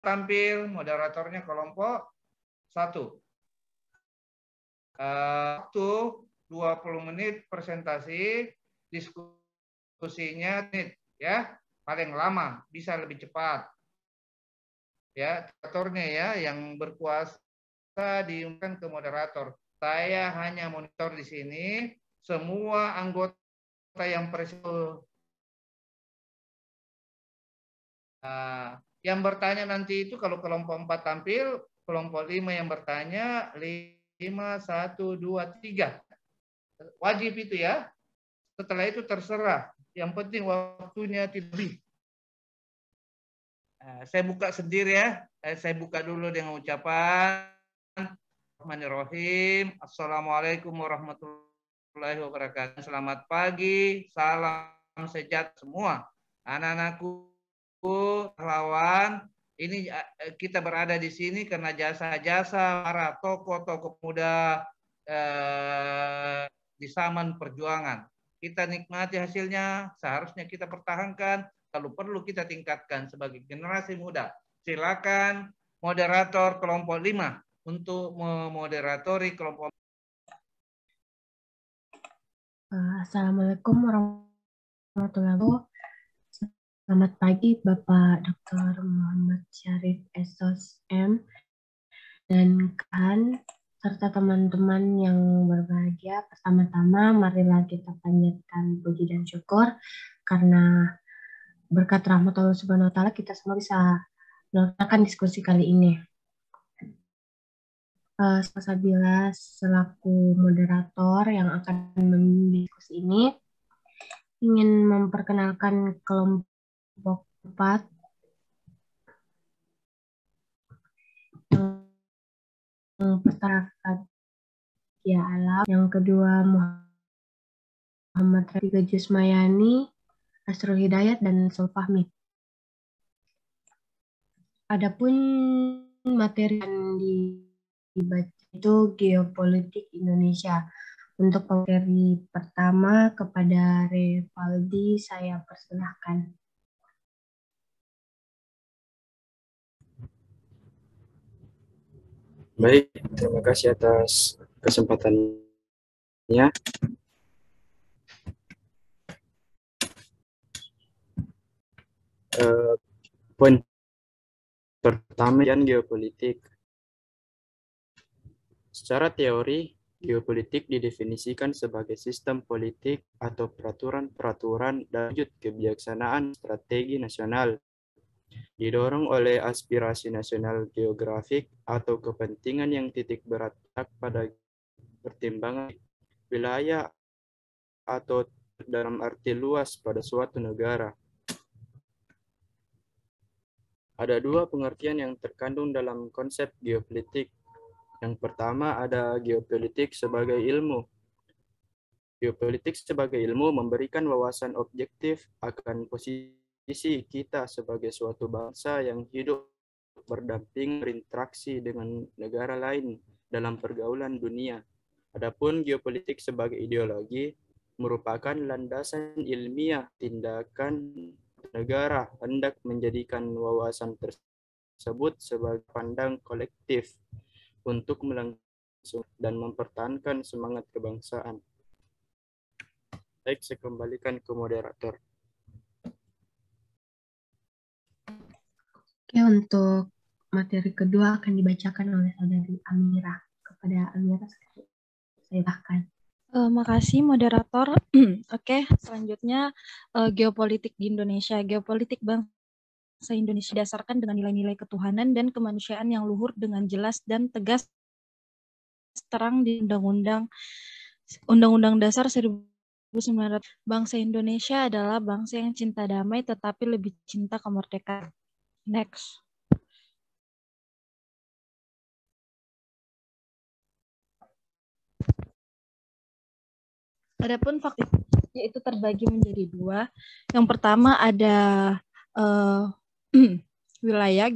tampil, moderatornya kelompok 1. Waktu 20 menit presentasi, diskusinya menit ya, paling lama, bisa lebih cepat. Ya, moderatornya ya yang berkuasa diumumkan ke moderator. Saya hanya monitor di sini, semua anggota yang presentasi. Yang bertanya nanti itu kalau kelompok 4 tampil, kelompok 5 yang bertanya 5, 1, 2, 3. Wajib itu ya. Setelah itu terserah. Yang penting waktunya tidak lebih. Saya buka sendiri ya. Saya buka dulu dengan ucapan Bismillahirrahmanirrahim. Assalamualaikum warahmatullahi wabarakatuh. Selamat pagi. Salam sejahtera semua. Anak-anakku, pahlawan, ini kita berada di sini karena jasa-jasa para tokoh-tokoh muda di zaman perjuangan. Kita nikmati hasilnya, seharusnya kita pertahankan, kalau perlu kita tingkatkan sebagai generasi muda. Silakan moderator kelompok 5 untuk memoderatori kelompok. Assalamualaikum warahmatullahi wabarakatuh. Selamat pagi Bapak Dr. Muhammad Syarif Esos M dan Kan serta teman-teman yang berbahagia. Pertama-tama marilah kita panjatkan puji dan syukur karena berkat rahmat Allah Subhanahu wa taala kita semua bisa melakukan diskusi kali ini. Sabila selaku moderator yang akan memimpin diskusi ini ingin memperkenalkan kelompok 4 yang pertama ya alam, yang kedua Muhammad Rafiq Jusmayani, Asrul Hidayat, dan Sulfahmi. Adapun materi yang dibaca itu geopolitik Indonesia. Untuk materi pertama kepada Revaldi saya persilahkan. Baik, terima kasih atas kesempatannya. Poin pertama yang geopolitik. Secara teori, geopolitik didefinisikan sebagai sistem politik atau peraturan-peraturan dan wujud kebijaksanaan strategi nasional didorong oleh aspirasi nasional geografik atau kepentingan yang titik berat pada pertimbangan wilayah atau dalam arti luas pada suatu negara. Ada dua pengertian yang terkandung dalam konsep geopolitik. Yang pertama ada geopolitik sebagai ilmu. Geopolitik sebagai ilmu memberikan wawasan objektif akan posisi kita sebagai suatu bangsa yang hidup berdamping berinteraksi dengan negara lain dalam pergaulan dunia. Adapun geopolitik sebagai ideologi merupakan landasan ilmiah tindakan negara hendak menjadikan wawasan tersebut sebagai pandang kolektif untuk melangsung dan mempertahankan semangat kebangsaan. Baik, saya kembalikan ke moderator. Oke, untuk materi kedua akan dibacakan oleh saudari Amira. Kepada Amira, silakan. Makasih moderator. Oke, selanjutnya geopolitik di Indonesia. Geopolitik bangsa Indonesia didasarkan dengan nilai-nilai ketuhanan dan kemanusiaan yang luhur dengan jelas dan tegas terang di Undang-Undang Dasar 1900. Bangsa Indonesia adalah bangsa yang cinta damai tetapi lebih cinta kemerdekaan. Next. Adapun fakta yaitu terbagi menjadi dua. Yang pertama ada wilayah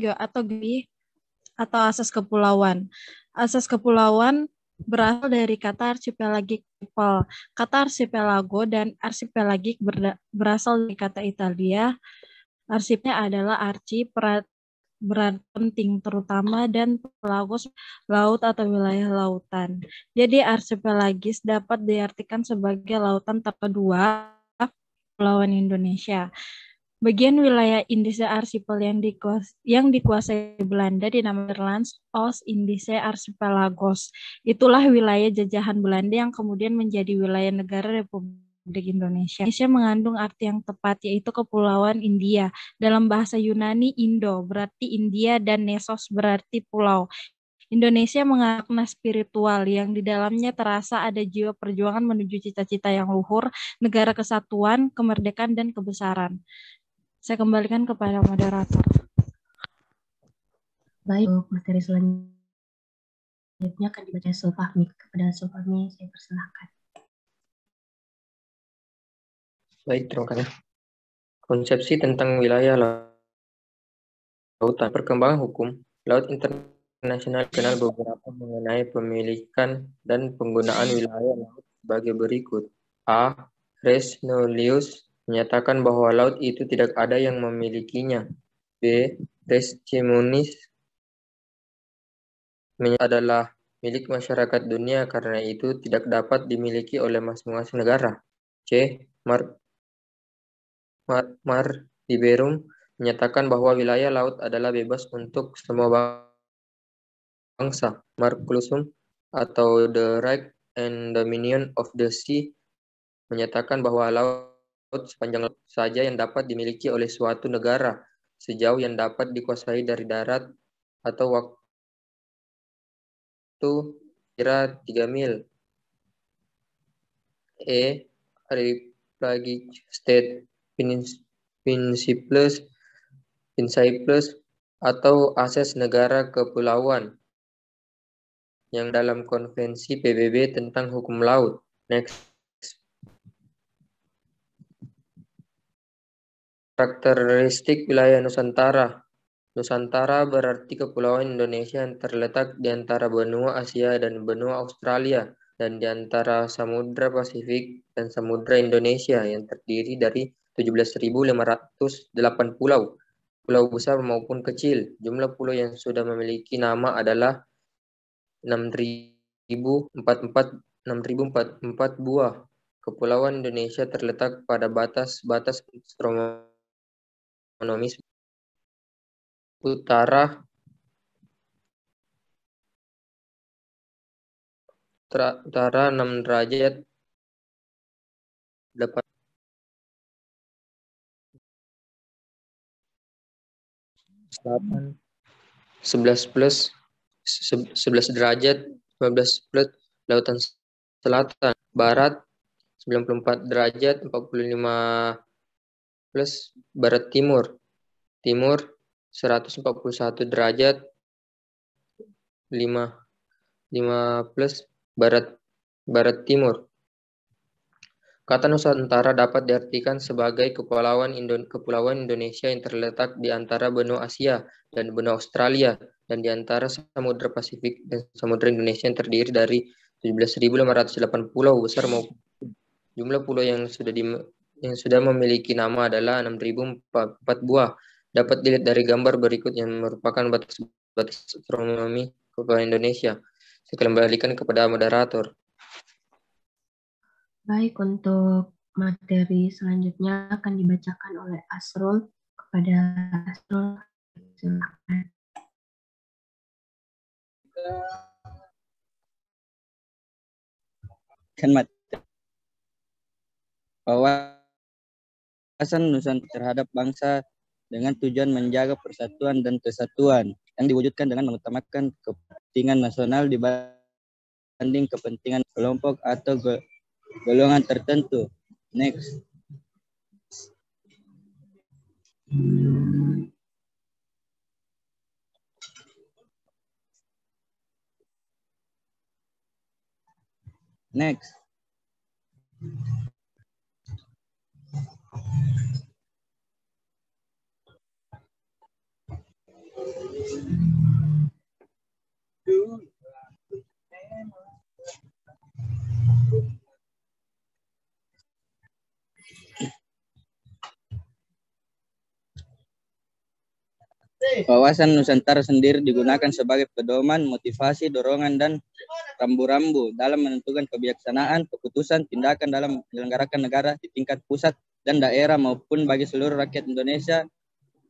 atau asas kepulauan. Asas kepulauan berasal dari kata archipelagic people. Kata archipelago dan archipelagic berasal dari kata Italia. Arsipnya adalah archi, berarti penting, terutama dan pelagos laut atau wilayah lautan. Jadi archipelagis dapat diartikan sebagai lautan terkedua Kepulauan Indonesia. Bagian wilayah Indische Archipel yang dikuasai Belanda dinamakan Nederlands Oost-Indische Archipelagos. Itulah wilayah jajahan Belanda yang kemudian menjadi wilayah negara Republik Indonesia. Indonesia mengandung arti yang tepat, yaitu Kepulauan India. Dalam bahasa Yunani, Indo berarti India dan Nesos berarti pulau. Indonesia mengakna spiritual yang di dalamnya terasa ada jiwa perjuangan menuju cita-cita yang luhur, negara kesatuan, kemerdekaan, dan kebesaran. Saya kembalikan kepada moderator. Baik, untuk materi selanjutnya akan dibaca Sulfahmi. Kepada Sulfahmi, saya persilahkan. Baik, terima kasih. Konsepsi tentang wilayah lautan. Perkembangan hukum laut internasional dikenal beberapa mengenai pemilikan dan penggunaan wilayah laut sebagai berikut. A. Res nullius menyatakan bahwa laut itu tidak ada yang memilikinya. B. Res communis adalah milik masyarakat dunia karena itu tidak dapat dimiliki oleh masing-masing negara. C. Mar Liberum menyatakan bahwa wilayah laut adalah bebas untuk semua bangsa. Marclusum atau The Right and Dominion of the Sea menyatakan bahwa laut sepanjang saja yang dapat dimiliki oleh suatu negara sejauh yang dapat dikuasai dari darat atau waktu kira 3 mil. E. Archipelagic State Principles atau asas negara kepulauan yang dalam konvensi PBB tentang hukum laut. Next. Karakteristik wilayah Nusantara. Nusantara berarti kepulauan Indonesia yang terletak di antara benua Asia dan benua Australia dan di antara Samudra Pasifik dan Samudra Indonesia yang terdiri dari 17.508 pulau. Pulau besar maupun kecil. Jumlah pulau yang sudah memiliki nama adalah 6.044 buah. Kepulauan Indonesia terletak pada batas-batas astronomis utara 6 derajat 8 selatan 11 derajat 15 plus lautan selatan, barat 94 derajat 45 plus barat timur 141 derajat 5 plus barat timur. Kata Nusantara dapat diartikan sebagai kepulauan Indonesia yang terletak di antara benua Asia dan benua Australia dan di antara Samudra Pasifik dan Samudra Indonesia yang terdiri dari 17.508 pulau besar maupun jumlah pulau yang sudah memiliki nama adalah 6.004 buah. Dapat dilihat dari gambar berikut yang merupakan batas astronomi Kepulauan Indonesia. Saya kembalikan kepada moderator. Baik, untuk materi selanjutnya akan dibacakan oleh Asrul. Kepada Asrul, silakan. Wawasan Nusantara terhadap bangsa dengan tujuan menjaga persatuan dan kesatuan yang diwujudkan dengan mengutamakan kepentingan nasional dibanding kepentingan kelompok atau golongan tertentu. Next. Next. wawasan Nusantara sendiri digunakan sebagai pedoman, motivasi, dorongan, dan rambu-rambu dalam menentukan kebijaksanaan, keputusan, tindakan dalam menyelenggarakan negara di tingkat pusat dan daerah maupun bagi seluruh rakyat Indonesia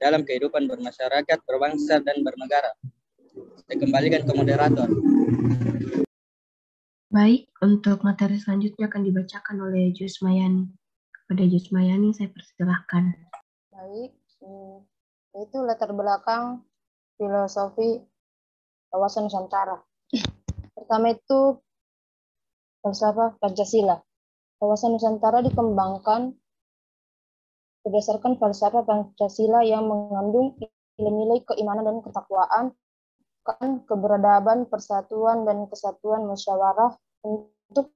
dalam kehidupan bermasyarakat, berbangsa, dan bernegara. Saya kembalikan ke moderator. Baik, untuk materi selanjutnya akan dibacakan oleh Jus Mayani. Kepada Jus Mayani, saya persilahkan. Baik, itu latar belakang filosofi wawasan Nusantara. Pertama itu falsafah Pancasila. Wawasan Nusantara dikembangkan berdasarkan falsafah Pancasila yang mengandung nilai-nilai keimanan dan ketakwaan, keberadaban, persatuan, dan kesatuan musyawarah untuk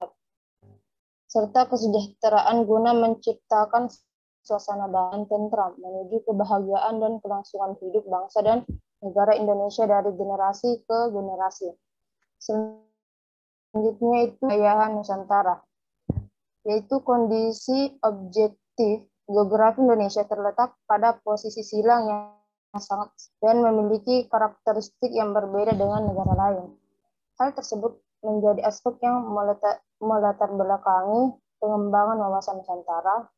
serta kesejahteraan guna menciptakan suasana damai tentram menuju kebahagiaan dan kelangsungan hidup bangsa dan negara Indonesia dari generasi ke generasi. Selanjutnya itu kekayaan Nusantara, yaitu kondisi objektif geografi Indonesia terletak pada posisi silang yang sangat dan memiliki karakteristik yang berbeda dengan negara lain. Hal tersebut menjadi aspek yang melatar belakangi pengembangan wawasan Nusantara.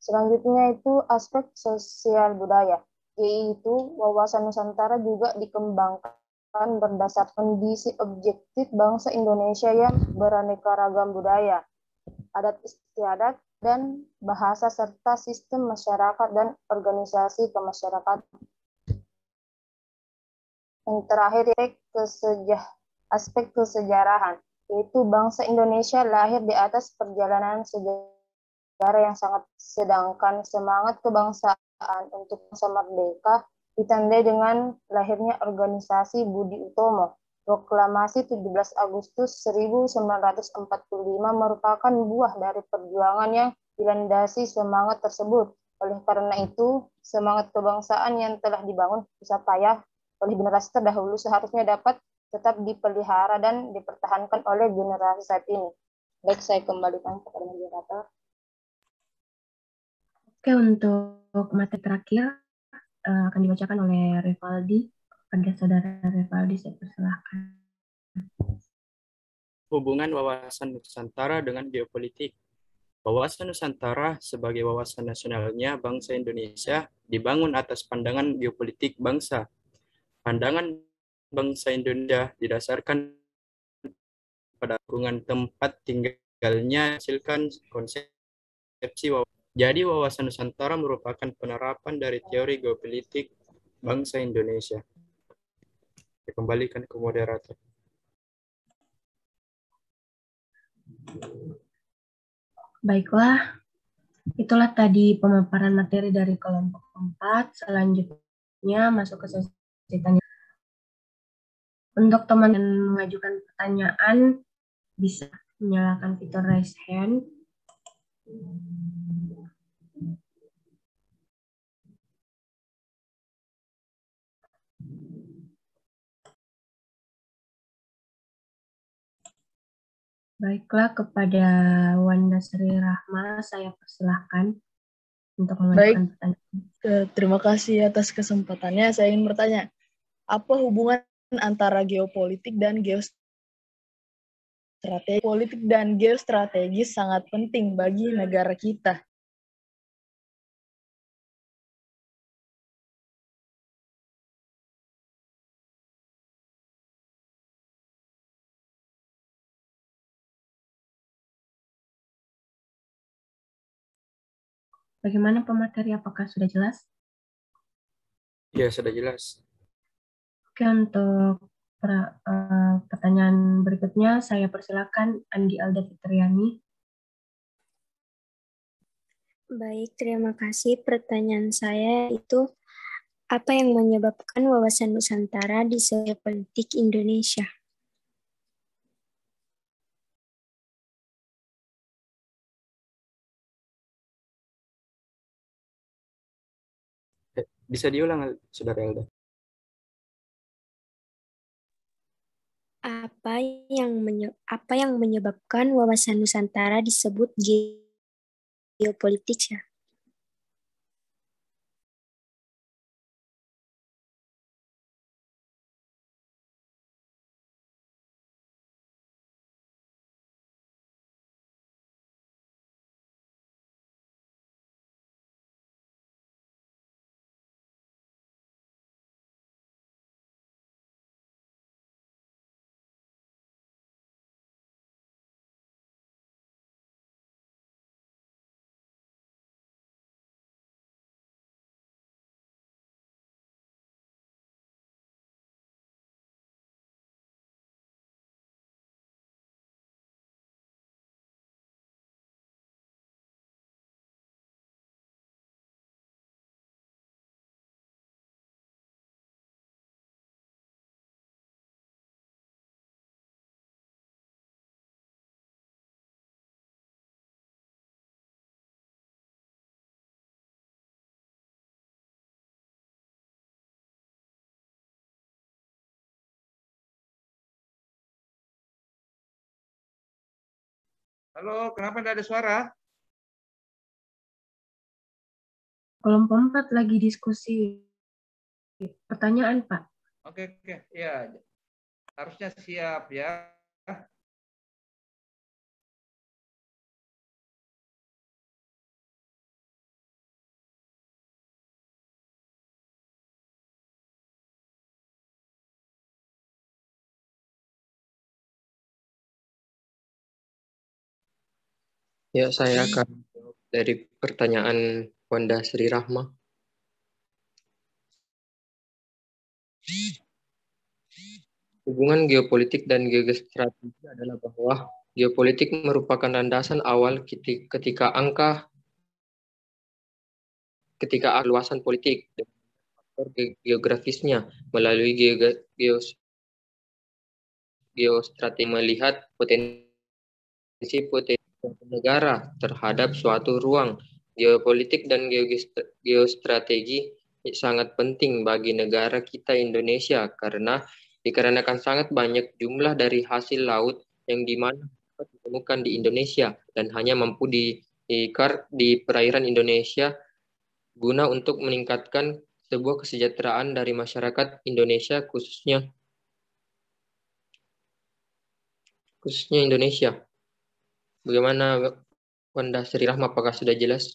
Selanjutnya itu aspek sosial budaya, yaitu wawasan Nusantara juga dikembangkan berdasarkan kondisi objektif bangsa Indonesia yang beraneka ragam budaya, adat istiadat, dan bahasa serta sistem masyarakat dan organisasi kemasyarakatan. Yang terakhir, aspek kesejarahan, yaitu bangsa Indonesia lahir di atas perjalanan sejarah yang sangat, sedangkan semangat kebangsaan untuk bangsa merdeka ditandai dengan lahirnya organisasi Budi Utomo. Proklamasi 17 Agustus 1945 merupakan buah dari perjuangan yang dilandasi semangat tersebut. Oleh karena itu, semangat kebangsaan yang telah dibangun susah payah oleh generasi terdahulu seharusnya dapat tetap dipelihara dan dipertahankan oleh generasi saat ini. Baik, saya kembalikan kepada moderator. Oke, untuk materi terakhir akan dibacakan oleh Revaldi. Kepada saudara Revaldi, saya persilahkan. Hubungan wawasan Nusantara dengan geopolitik. Wawasan Nusantara sebagai wawasan nasionalnya bangsa Indonesia dibangun atas pandangan geopolitik bangsa. Pandangan bangsa Indonesia didasarkan pada lingkungan tempat tinggalnya, hasilkan konsepsi wawasan. Jadi wawasan Nusantara merupakan penerapan dari teori geopolitik bangsa Indonesia. Saya kembalikan ke moderator. Baiklah, itulah tadi pemaparan materi dari kelompok 4. Selanjutnya masuk ke sesi tanya. Untuk teman yang mengajukan pertanyaan, bisa menyalakan fitur raise hand. Baiklah, kepada Wanda Sri Rahma, saya persilahkan untuk mengajukan pertanyaan. Terima kasih atas kesempatannya. Saya ingin bertanya, apa hubungan antara geopolitik dan geostrategi? Politik dan geostrategi sangat penting bagi negara kita. Bagaimana pemateri, apakah sudah jelas? Ya, sudah jelas. Oke, untuk pertanyaan berikutnya, saya persilakan Andi Alda Fitriani. Baik, terima kasih. Pertanyaan saya itu, apa yang menyebabkan wawasan Nusantara di geopolitik Indonesia? Bisa diulang, Saudara Elda? Apa yang menyebabkan wawasan Nusantara disebut geopolitik ya? Halo, kenapa tidak ada suara? Kelompok 4 lagi diskusi pertanyaan, Pak. Oke, ya, harusnya siap ya. Ya, saya akan jawab dari pertanyaan Wanda Sri Rahma. Hubungan geopolitik dan geostrategi adalah bahwa geopolitik merupakan landasan awal ketika luasan politik dan faktor geografisnya melalui geostrategi melihat potensi negara terhadap suatu ruang. Geopolitik dan geostrategi sangat penting bagi negara kita Indonesia dikarenakan sangat banyak jumlah dari hasil laut yang dimana dapat ditemukan di Indonesia dan hanya mampu di perairan Indonesia guna untuk meningkatkan sebuah kesejahteraan dari masyarakat Indonesia khususnya Indonesia. Bagaimana Wanda Sri Rahma, apakah sudah jelas?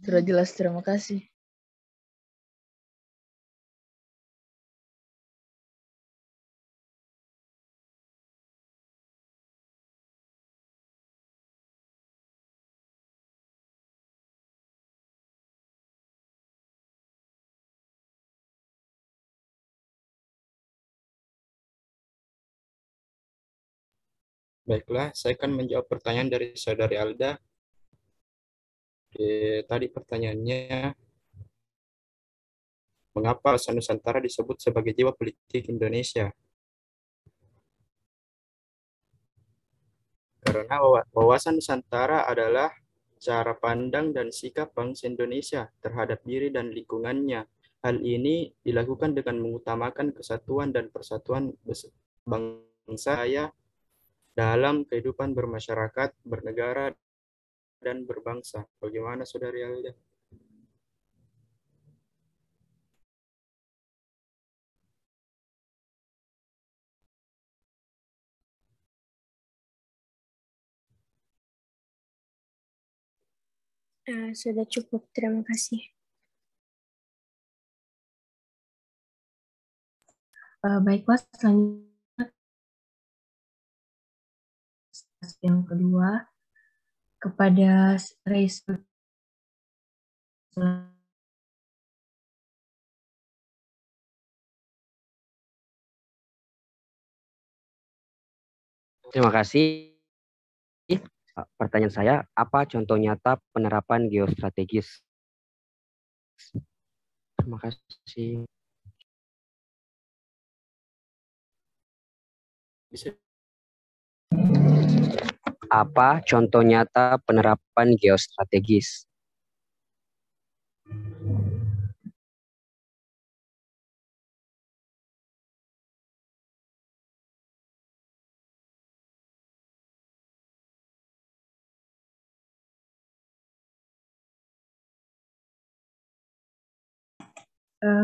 Sudah jelas, terima kasih. Baiklah, saya akan menjawab pertanyaan dari Saudari Alda. Tadi pertanyaannya, mengapa Wawasan Nusantara disebut sebagai jiwa politik Indonesia? Karena Wawasan Nusantara adalah cara pandang dan sikap bangsa Indonesia terhadap diri dan lingkungannya. Hal ini dilakukan dengan mengutamakan kesatuan dan persatuan bangsa dalam kehidupan bermasyarakat, bernegara, dan berbangsa. Bagaimana, Saudari Alda? Sudah cukup, terima kasih. Baiklah, selanjutnya yang kedua kepada Resul. Terima kasih. Pertanyaan saya, apa contoh nyata penerapan geostrategis? Terima kasih. Apa contoh nyata penerapan geostrategis?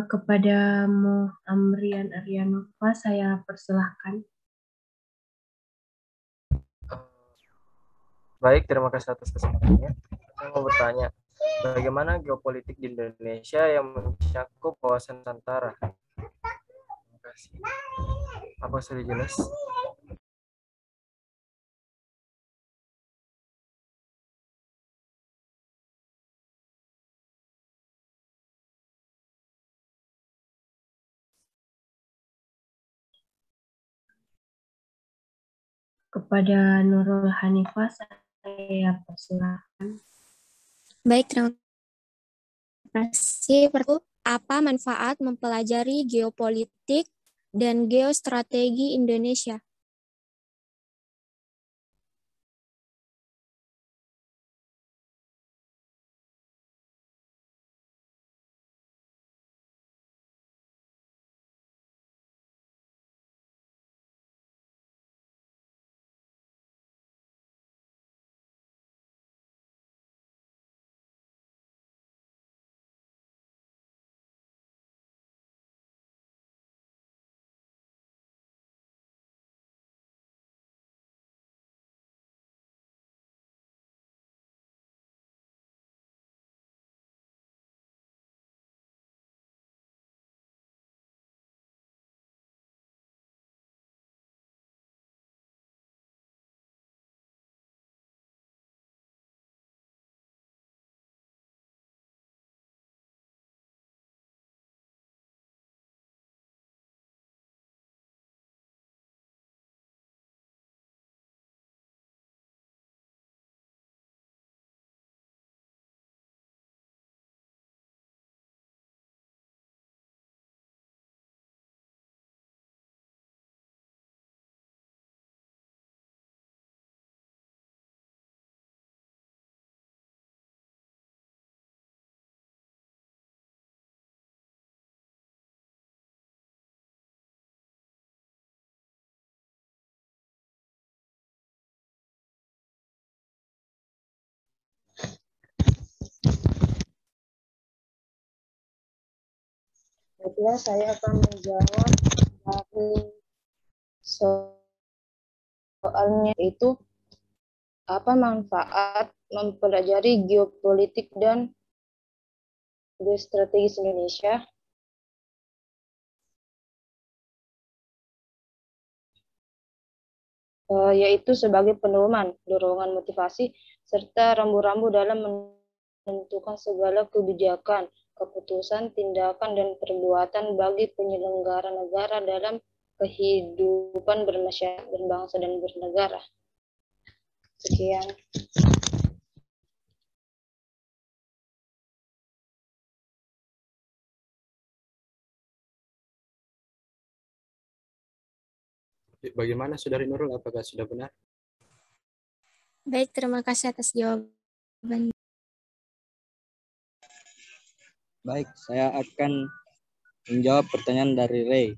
Kepada Mo Amrian Aryanova, saya persilahkan. Baik, terima kasih atas kesempatannya. Saya mau bertanya, bagaimana geopolitik di Indonesia yang mencakup kawasan Nusantara? Terima kasih. Apa sudah jelas? Kepada Nurul Hanifah, saya persilahkan. Baik, terima kasih. Apa manfaat mempelajari geopolitik dan geostrategi Indonesia? Baiklah, saya akan menjawab dari soalnya, itu apa manfaat mempelajari geopolitik dan geostrategis Indonesia? Yaitu sebagai pedoman, dorongan motivasi, serta rambu-rambu dalam menentukan segala kebijakan, keputusan, tindakan, dan perbuatan bagi penyelenggara negara dalam kehidupan bermasyarakat, berbangsa, dan bernegara. Sekian. Bagaimana Saudari Nurul, apakah sudah benar? Baik, terima kasih atas jawaban. Baik, saya akan menjawab pertanyaan dari Ray.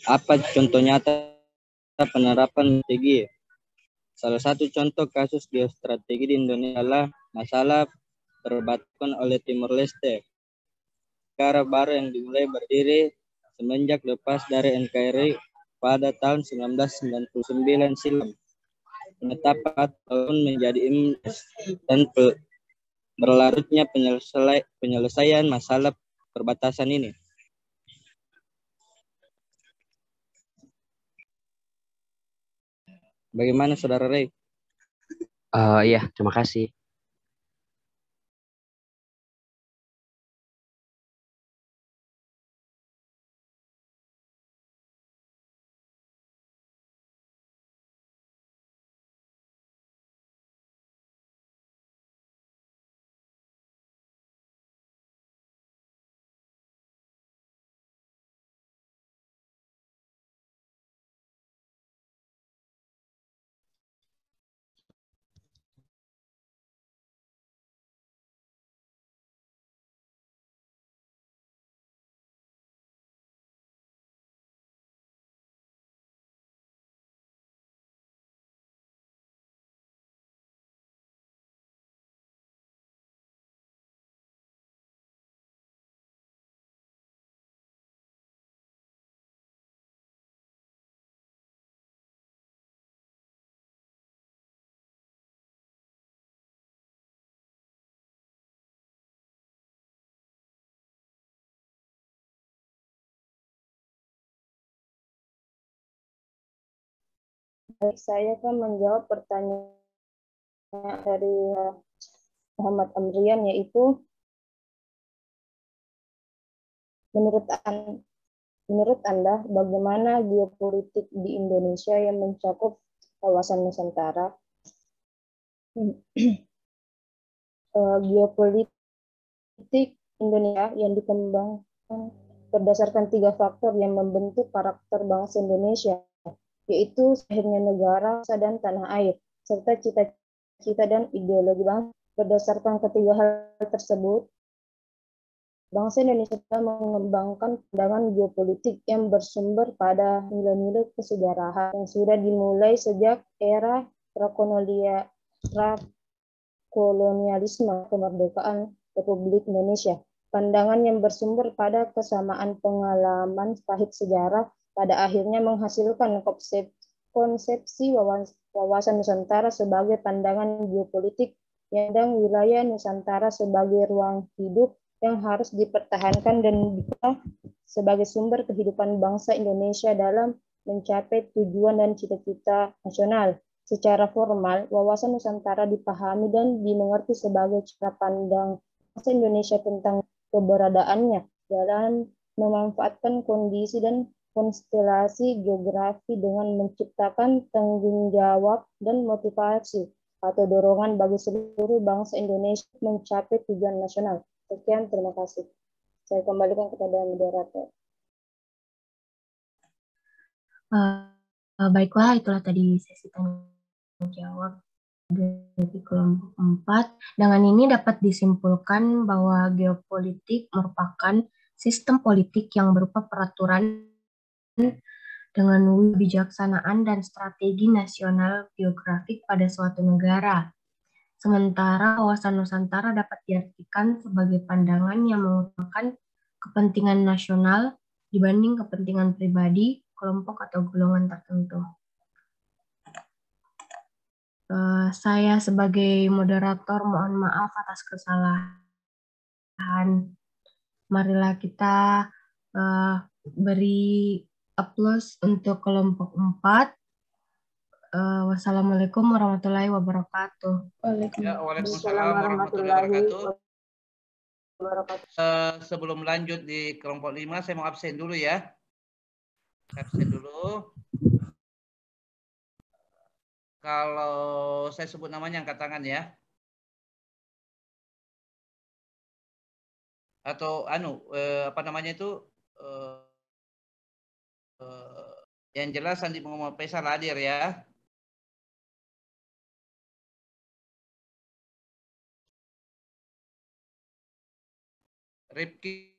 Apa contoh nyata penerapan strategi? Salah satu contoh kasus geostrategi di Indonesia adalah masalah perbatasan oleh Timor Leste. Negara baru yang dimulai berdiri semenjak lepas dari NKRI pada tahun 1999 silam. Penetapan tahun menjadi impas dan berlarutnya penyelesaian masalah perbatasan ini. Bagaimana Saudara Ray? Iya, terima kasih. Baik, saya akan menjawab pertanyaan dari Muhammad Amrian, yaitu menurut Anda bagaimana geopolitik di Indonesia yang mencakup kawasan Nusantara? Geopolitik Indonesia yang dikembangkan berdasarkan 3 faktor yang membentuk karakter bangsa Indonesia, yaitu lahirnya negara dan tanah air, serta cita-cita dan ideologi bangsa. Berdasarkan ketiga hal tersebut, bangsa Indonesia telah mengembangkan pandangan geopolitik yang bersumber pada nilai-nilai kesejarahan yang sudah dimulai sejak era prakolonialisme kemerdekaan Republik Indonesia. Pandangan yang bersumber pada kesamaan pengalaman pahit sejarah pada akhirnya menghasilkan konsepsi wawasan Nusantara sebagai pandangan geopolitik yang wilayah Nusantara sebagai ruang hidup yang harus dipertahankan dan dikenal sebagai sumber kehidupan bangsa Indonesia dalam mencapai tujuan dan cita-cita nasional. Secara formal, wawasan Nusantara dipahami dan dimengerti sebagai cara pandang bangsa Indonesia tentang keberadaannya dalam memanfaatkan kondisi dan konstelasi geografi dengan menciptakan tanggung jawab dan motivasi atau dorongan bagi seluruh bangsa Indonesia mencapai tujuan nasional. Sekian, terima kasih. Saya kembalikan kepada moderator. Baiklah, itulah tadi sesi tanya jawab dari kelompok 4. Dengan ini dapat disimpulkan bahwa geopolitik merupakan sistem politik yang berupa peraturan dengan kebijaksanaan dan strategi nasional geografik pada suatu negara. Sementara wawasan Nusantara dapat diartikan sebagai pandangan yang mengutamakan kepentingan nasional dibanding kepentingan pribadi, kelompok, atau golongan tertentu. Saya sebagai moderator mohon maaf atas kesalahan. Marilah kita beri aplaus untuk kelompok 4. Wassalamualaikum warahmatullahi wabarakatuh. Waalaikumsalam warahmatullahi wabarakatuh. Sebelum lanjut di kelompok 5, saya mau absen dulu ya. Absen dulu. Kalau saya sebut namanya angkat tangan ya. Atau apa namanya itu yang jelas Andi Muhammad Faisal hadir ya. Rifki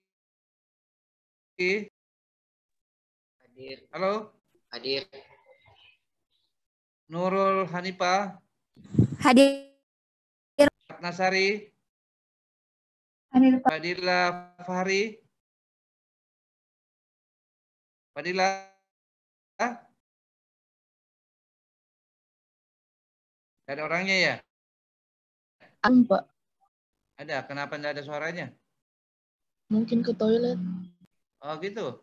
hadir. Halo. Hadir. Nurul Hanifah Hadir. Nasari Hadir, Pak. Fadila Fahri. Fadila. Ada orangnya ya? Pak. Ada. Kenapa tidak ada suaranya? Mungkin ke toilet. Oh gitu.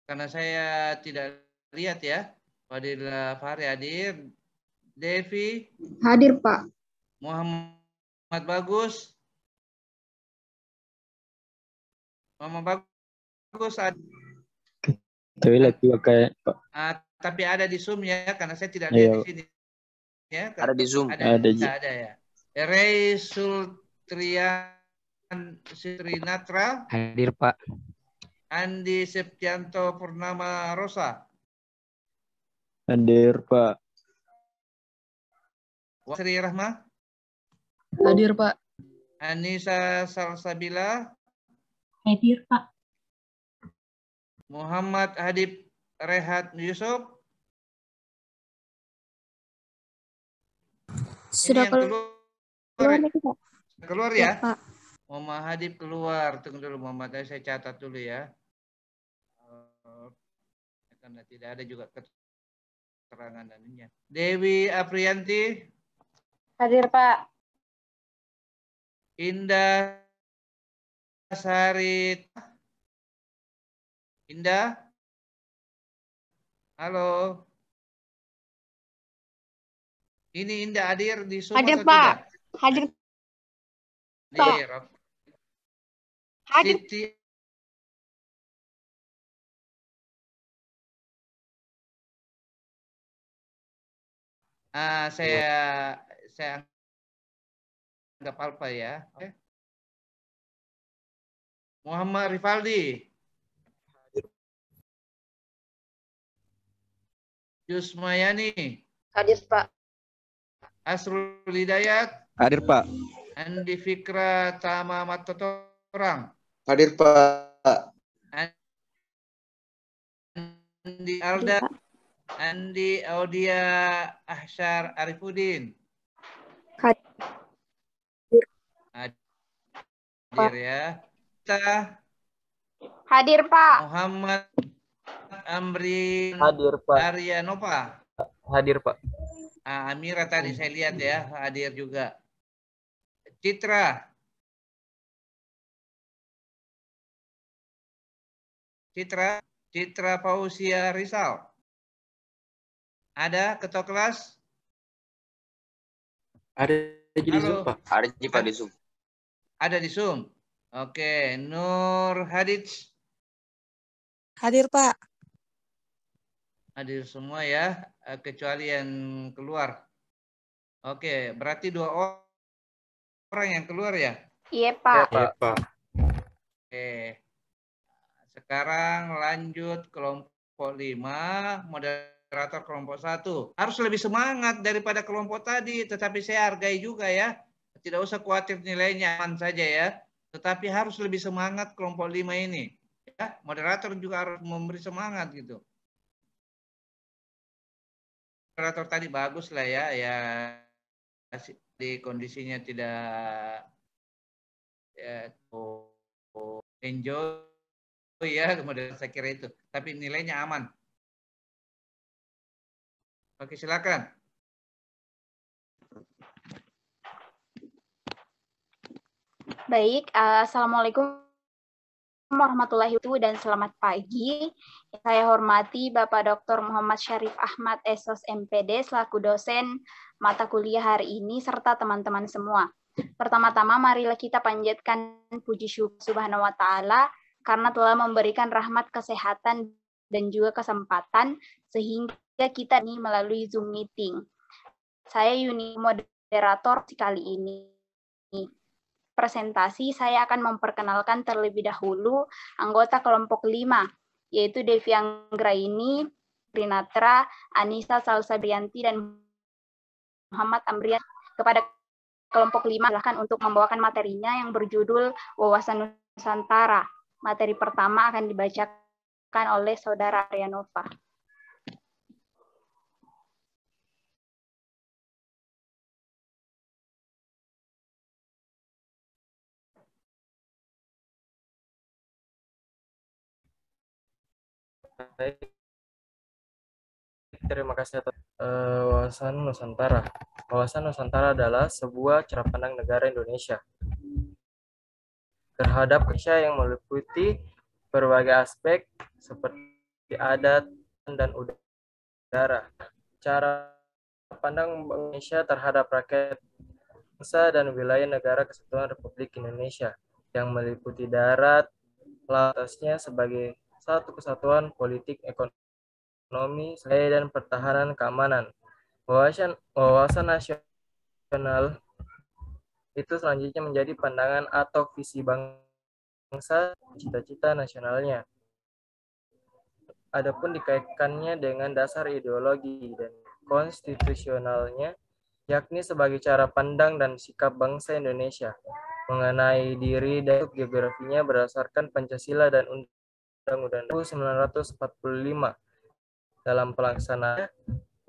Karena saya tidak lihat ya. Fadila Fahri hadir. Devi. Hadir, Pak. Muhammad Bagus. Muhammad Bagus ada. Toilet juga kayak Pak. Tapi ada di Zoom ya, karena saya tidak lihat di sini. Ya, ada di Zoom. Ada ya. Rey Sultrian Sitrinatra. Hadir, Pak. Andi Septianto Purnama Rosa. Hadir, Pak. Sri Rahma. Hadir, Pak. Anissa Salsabila. Hadir, Pak. Muhammad Hadib Rehat Yusuf. Sudah keluar ya, Pak. Muhammad Hadib keluar. Tunggu dulu Muhammad, saya catat dulu ya. Karena tidak ada juga keterangan daninya. Dewi Aprianti. Hadir, Pak. Indah Sarit. Indah. Halo. Ini Indah hadir di Zoom hadir, atau Pak. tidak? Hadir. Hadir. Hadir. Siti. Saya anggap alfa ya. Oke. Muhammad Rifaldi. Yusmayani. Hadir, Pak. Asrul Hidayat. Hadir, Pak. Andi Fikra Tama Matotorang. Hadir, Pak. Andi Alda. Andi Audia Ahsyar Arifudin. Hadir ya. Kita. Hadir, Pak. Muhammad Amri. Hadir, Pak. Aryanova. Hadir, Pak. Amira tadi saya lihat ya, hadir juga. Citra. Citra Fausia Rizal. Ada ketua kelas? Ada di Zoom, Pak. Ada di Zoom. Ada di Zoom. Oke, Nur Hadij. Hadir, Pak. Hadir semua ya, kecuali yang keluar. Oke, berarti 2 orang yang keluar ya? Iya, Pak. Iya, Pak. Oke. Sekarang lanjut kelompok 5, moderator kelompok 1. Harus lebih semangat daripada kelompok tadi, tetapi saya hargai juga ya. Tidak usah khawatir nilainya, aman saja ya. Tetapi harus lebih semangat kelompok 5 ini. Ya, moderator juga harus memberi semangat gitu. Moderator tadi bagus lah ya, di kondisinya tidak ya, enjoy ya, kemudian saya kira itu, tapi nilainya aman. Oke, silakan. Baik, Assalamualaikum warahmatullahi wabarakatuh dan selamat pagi. Saya hormati Bapak Dr. Muhammad Syarif Ahmad, SOS MPD, selaku dosen mata kuliah hari ini, serta teman-teman semua. Pertama-tama, marilah kita panjatkan puji syukur Subhanahu wa Ta'ala karena telah memberikan rahmat kesehatan dan juga kesempatan sehingga kita ini melalui Zoom meeting. Saya Yuni, moderator kali ini. Presentasi, saya akan memperkenalkan terlebih dahulu anggota kelompok 5, yaitu Devi Anggraini, Rinatra, Anissa Salsabrianti, dan Muhammad Amrian. Kepada kelompok 5, silakan untuk membawakan materinya yang berjudul Wawasan Nusantara. Materi pertama akan dibacakan oleh Saudara Arianova. Baik. Terima kasih atas wawasan Nusantara. Wawasan Nusantara adalah sebuah cara pandang negara Indonesia terhadap Indonesia yang meliputi berbagai aspek seperti adat dan udara. Cara pandang Indonesia terhadap rakyat, bangsa dan wilayah negara Kesatuan Republik Indonesia yang meliputi darat, lautasnya sebagai satu kesatuan politik, ekonomi, dan pertahanan keamanan. Wawasan nasional itu selanjutnya menjadi pandangan atau visi bangsa, cita-cita nasionalnya. Adapun dikaitkannya dengan dasar ideologi dan konstitusionalnya, yakni sebagai cara pandang dan sikap bangsa Indonesia mengenai diri dan geografinya berdasarkan Pancasila dan Undang-Undang 1945. Dalam pelaksanaan,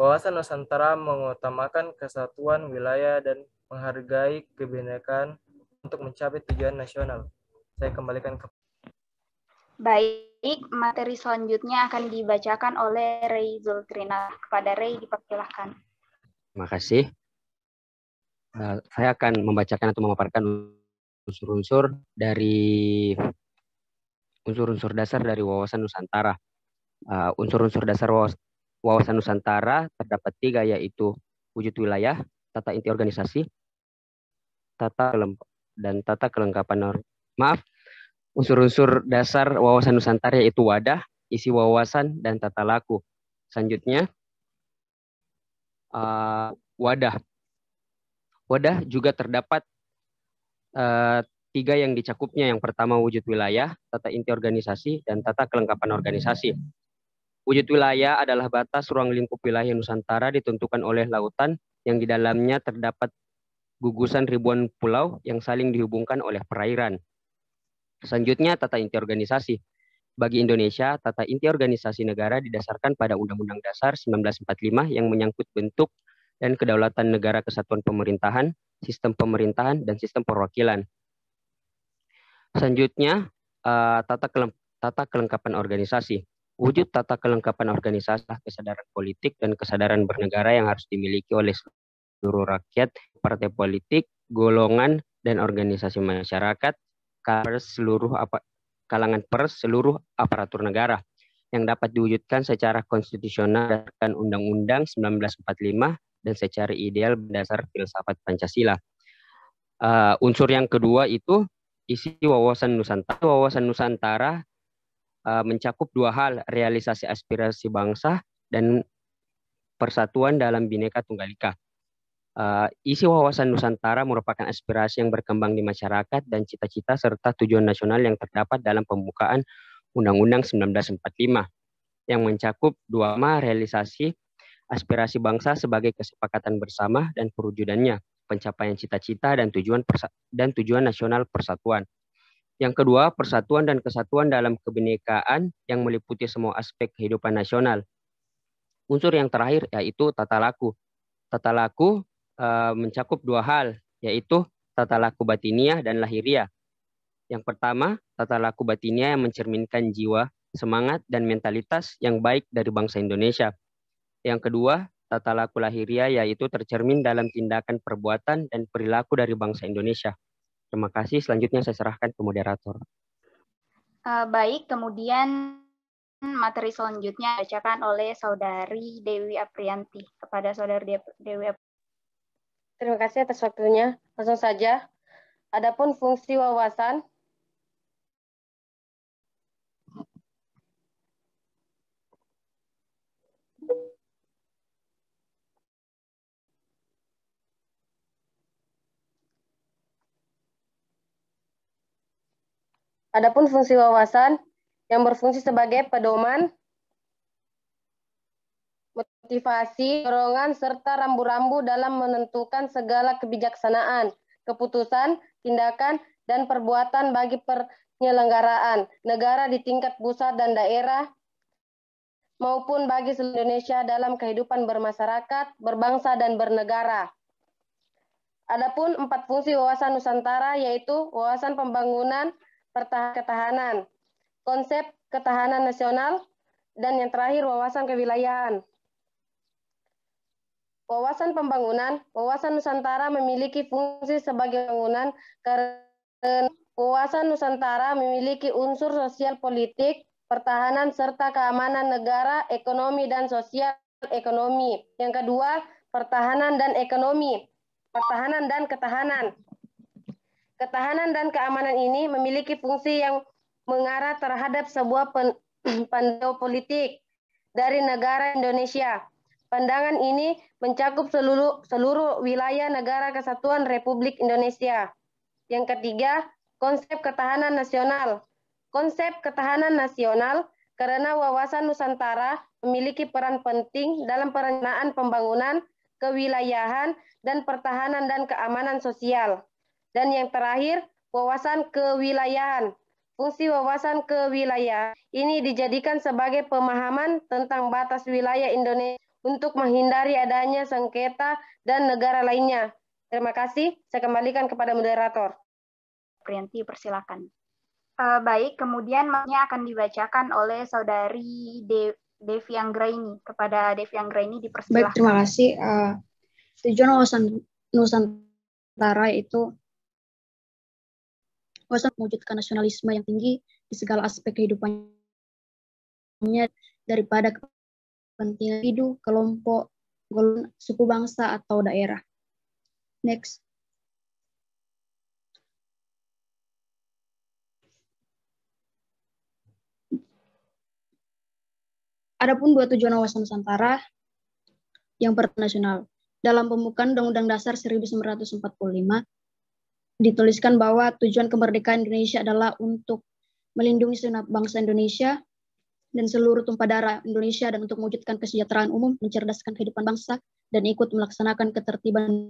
wawasan Nusantara mengutamakan kesatuan wilayah dan menghargai kebinekaan untuk mencapai tujuan nasional. Saya kembalikan ke... Baik, materi selanjutnya akan dibacakan oleh Rey Zultrina. Kepada Rey, dipersilahkan. Terima kasih. Saya akan membacakan atau memaparkan unsur-unsur dasar dari wawasan Nusantara. Unsur-unsur dasar wawasan Nusantara terdapat 3, yaitu wujud wilayah, tata inti organisasi, tata kelengkapan unsur-unsur dasar wawasan Nusantara yaitu wadah, isi wawasan, dan tata laku. Selanjutnya, wadah. Wadah juga terdapat 3 yang dicakupnya. Yang pertama wujud wilayah, tata inti organisasi, dan tata kelengkapan organisasi. Wujud wilayah adalah batas ruang lingkup wilayah Nusantara ditentukan oleh lautan yang di dalamnya terdapat gugusan ribuan pulau yang saling dihubungkan oleh perairan. Selanjutnya, tata inti organisasi. Bagi Indonesia, tata inti organisasi negara didasarkan pada Undang-Undang Dasar 1945 yang menyangkut bentuk dan kedaulatan negara, kesatuan pemerintahan, sistem pemerintahan, dan sistem perwakilan. Selanjutnya, tata kelengkapan organisasi. Wujud tata kelengkapan organisasi, kesadaran politik dan kesadaran bernegara yang harus dimiliki oleh seluruh rakyat, partai politik, golongan, dan organisasi masyarakat, kalangan pers, seluruh aparatur negara, yang dapat diwujudkan secara konstitusional berdasarkan Undang-Undang 1945 dan secara ideal berdasar filsafat Pancasila. Unsur yang kedua itu isi wawasan Nusantara. Wawasan Nusantara mencakup 2 hal, realisasi aspirasi bangsa dan persatuan dalam Bhinneka Tunggal Ika. Isi wawasan Nusantara merupakan aspirasi yang berkembang di masyarakat dan cita-cita serta tujuan nasional yang terdapat dalam pembukaan Undang-Undang 1945 yang mencakup 2 realisasi aspirasi bangsa sebagai kesepakatan bersama dan perwujudannya, pencapaian cita-cita dan tujuan nasional persatuan. Yang kedua, persatuan dan kesatuan dalam kebinekaan yang meliputi semua aspek kehidupan nasional. Unsur yang terakhir yaitu tata laku. Tata laku mencakup dua hal, yaitu tata laku batiniah dan lahiriah. Yang pertama, tata laku batiniah yang mencerminkan jiwa, semangat, dan mentalitas yang baik dari bangsa Indonesia. Yang kedua, tata laku lahiriah yaitu tercermin dalam tindakan perbuatan dan perilaku dari bangsa Indonesia. Terima kasih. Selanjutnya saya serahkan ke moderator. Baik, kemudian materi selanjutnya dibacakan oleh Saudari Dewi Aprianti. Kepada Saudari Dewi Aprianti. Terima kasih atas waktunya. Langsung saja. Adapun fungsi wawasan, yang berfungsi sebagai pedoman, motivasi, dorongan, serta rambu-rambu dalam menentukan segala kebijaksanaan, keputusan, tindakan, dan perbuatan bagi penyelenggaraan negara di tingkat pusat dan daerah, maupun bagi seluruh Indonesia dalam kehidupan bermasyarakat, berbangsa, dan bernegara. Adapun 4 fungsi wawasan Nusantara yaitu wawasan pembangunan, ketahanan, konsep ketahanan nasional, dan yang terakhir wawasan kewilayahan. Wawasan pembangunan, wawasan Nusantara memiliki fungsi sebagai bangunan karena wawasan Nusantara memiliki unsur sosial politik, pertahanan, serta keamanan negara, ekonomi, dan sosial ekonomi. Yang kedua, pertahanan dan ekonomi. Pertahanan dan ketahanan. Ketahanan dan keamanan ini memiliki fungsi yang mengarah terhadap sebuah pandangan politik dari negara Indonesia. Pandangan ini mencakup seluruh wilayah negara kesatuan Republik Indonesia. Yang ketiga, konsep ketahanan nasional. Konsep ketahanan nasional karena wawasan Nusantara memiliki peran penting dalam perencanaan pembangunan, kewilayahan, dan pertahanan dan keamanan sosial. Dan yang terakhir, wawasan kewilayahan. Fungsi wawasan kewilayahan ini dijadikan sebagai pemahaman tentang batas wilayah Indonesia untuk menghindari adanya sengketa dan negara lainnya. Terima kasih. Saya kembalikan kepada moderator. Prianti, persilakan. Baik, kemudian matanya akan dibacakan oleh Saudari Devi Anggraini. Kepada Devi Anggraini dipersilakan. Baik, terima kasih. Tujuan wawasan Nusantara itu wawasan mewujudkan nasionalisme yang tinggi di segala aspek kehidupannya daripada kepentingan individu, kelompok, golongan, suku bangsa, atau daerah. Next. Adapun 2 tujuan wawasan Nusantara yang nasional. Dalam pembukaan Undang-Undang Dasar 1945 dituliskan bahwa tujuan kemerdekaan Indonesia adalah untuk melindungi segenap bangsa Indonesia dan seluruh tumpah darah Indonesia dan untuk mewujudkan kesejahteraan umum, mencerdaskan kehidupan bangsa, dan ikut melaksanakan ketertiban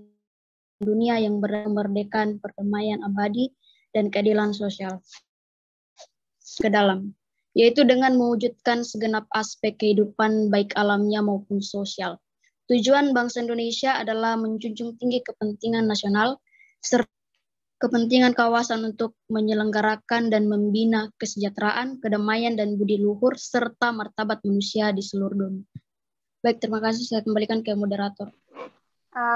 dunia yang berkemerdekaan, perdamaian abadi, dan keadilan sosial ke dalam, yaitu dengan mewujudkan segenap aspek kehidupan baik alamnya maupun sosial. Tujuan bangsa Indonesia adalah menjunjung tinggi kepentingan nasional serta kepentingan kawasan untuk menyelenggarakan dan membina kesejahteraan, kedamaian, dan budi luhur, serta martabat manusia di seluruh dunia. Baik, terima kasih. Saya kembalikan ke moderator.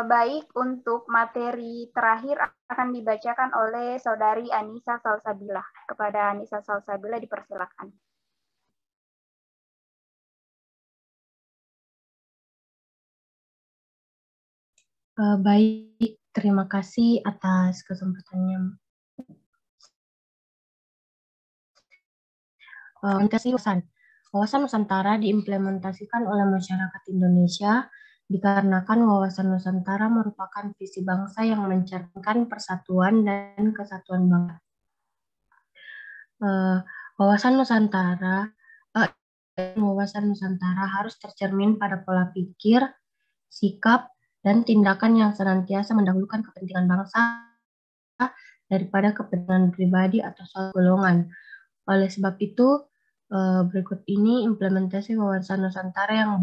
Baik, untuk materi terakhir akan dibacakan oleh Saudari Anissa Salsabila. Kepada Anissa Salsabila dipersilakan. Baik, terima kasih atas kesempatannya. Wawasan Nusantara diimplementasikan oleh masyarakat Indonesia dikarenakan wawasan Nusantara merupakan visi bangsa yang mencerminkan persatuan dan kesatuan bangsa. Wawasan Nusantara harus tercermin pada pola pikir, sikap, dan tindakan yang senantiasa mendahulukan kepentingan bangsa daripada kepentingan pribadi atau suatu golongan. Oleh sebab itu, berikut ini implementasi wawasan Nusantara yang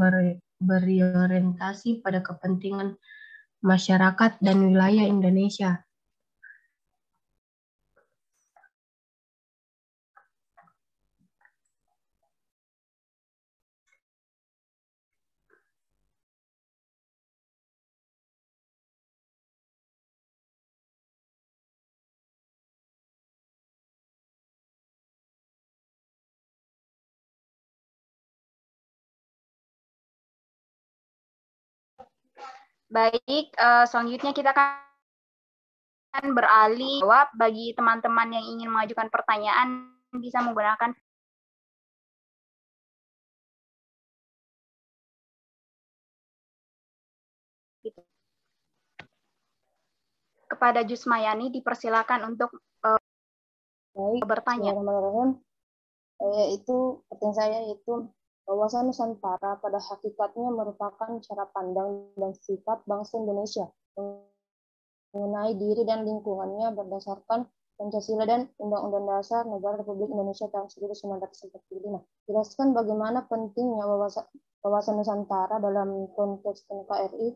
berorientasi pada kepentingan masyarakat, dan wilayah Indonesia. Baik, selanjutnya kita akan beralih jawab. Bagi teman-teman yang ingin mengajukan pertanyaan bisa menggunakan kepada Jusmayani dipersilakan untuk bertanya. Pertanyaan saya itu wawasan Nusantara pada hakikatnya merupakan cara pandang dan sifat bangsa Indonesia mengenai diri dan lingkungannya berdasarkan Pancasila dan Undang-Undang Dasar Negara Republik Indonesia tahun 1945. Jelaskan bagaimana pentingnya wawasan Nusantara dalam konteks NKRI.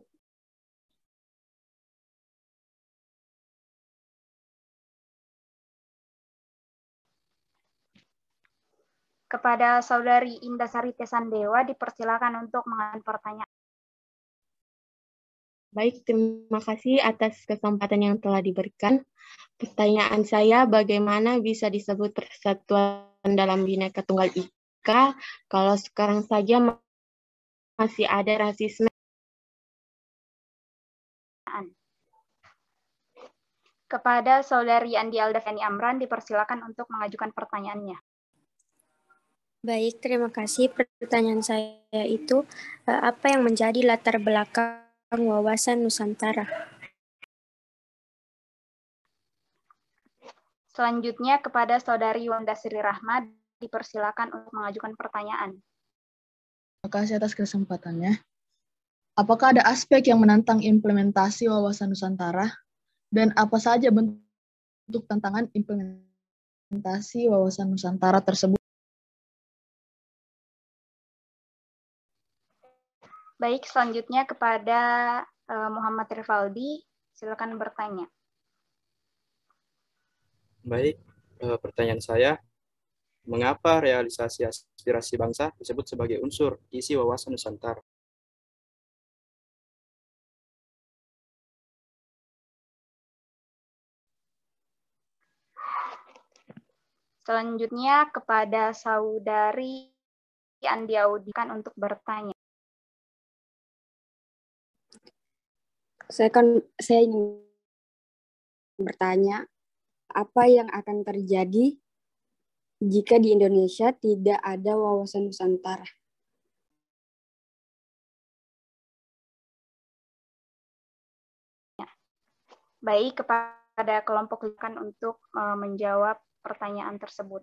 Kepada Saudari Indasari Tesandewa dipersilakan untuk mengajukan pertanyaan. Baik, terima kasih atas kesempatan yang telah diberikan. Pertanyaan saya, bagaimana bisa disebut persatuan dalam Bhinneka Tunggal Ika kalau sekarang saja masih ada rasisme? Kepada Saudari Andi Aldafani Amran dipersilakan untuk mengajukan pertanyaannya. Baik, terima kasih. Pertanyaan saya itu, apa yang menjadi latar belakang wawasan Nusantara? Selanjutnya kepada Saudari Wanda Sri Rahmat dipersilakan untuk mengajukan pertanyaan. Terima kasih atas kesempatannya. Apakah ada aspek yang menantang implementasi wawasan Nusantara? Dan apa saja bentuk tantangan implementasi wawasan Nusantara tersebut? Baik, selanjutnya kepada Muhammad Rivaldi, silakan bertanya. Baik, pertanyaan saya, mengapa realisasi aspirasi bangsa disebut sebagai unsur isi wawasan Nusantara? Selanjutnya kepada Saudari Andi Audikan untuk bertanya. Saya ingin bertanya, apa yang akan terjadi jika di Indonesia tidak ada wawasan Nusantara? Baik, kepada kelompok silakan untuk menjawab pertanyaan tersebut.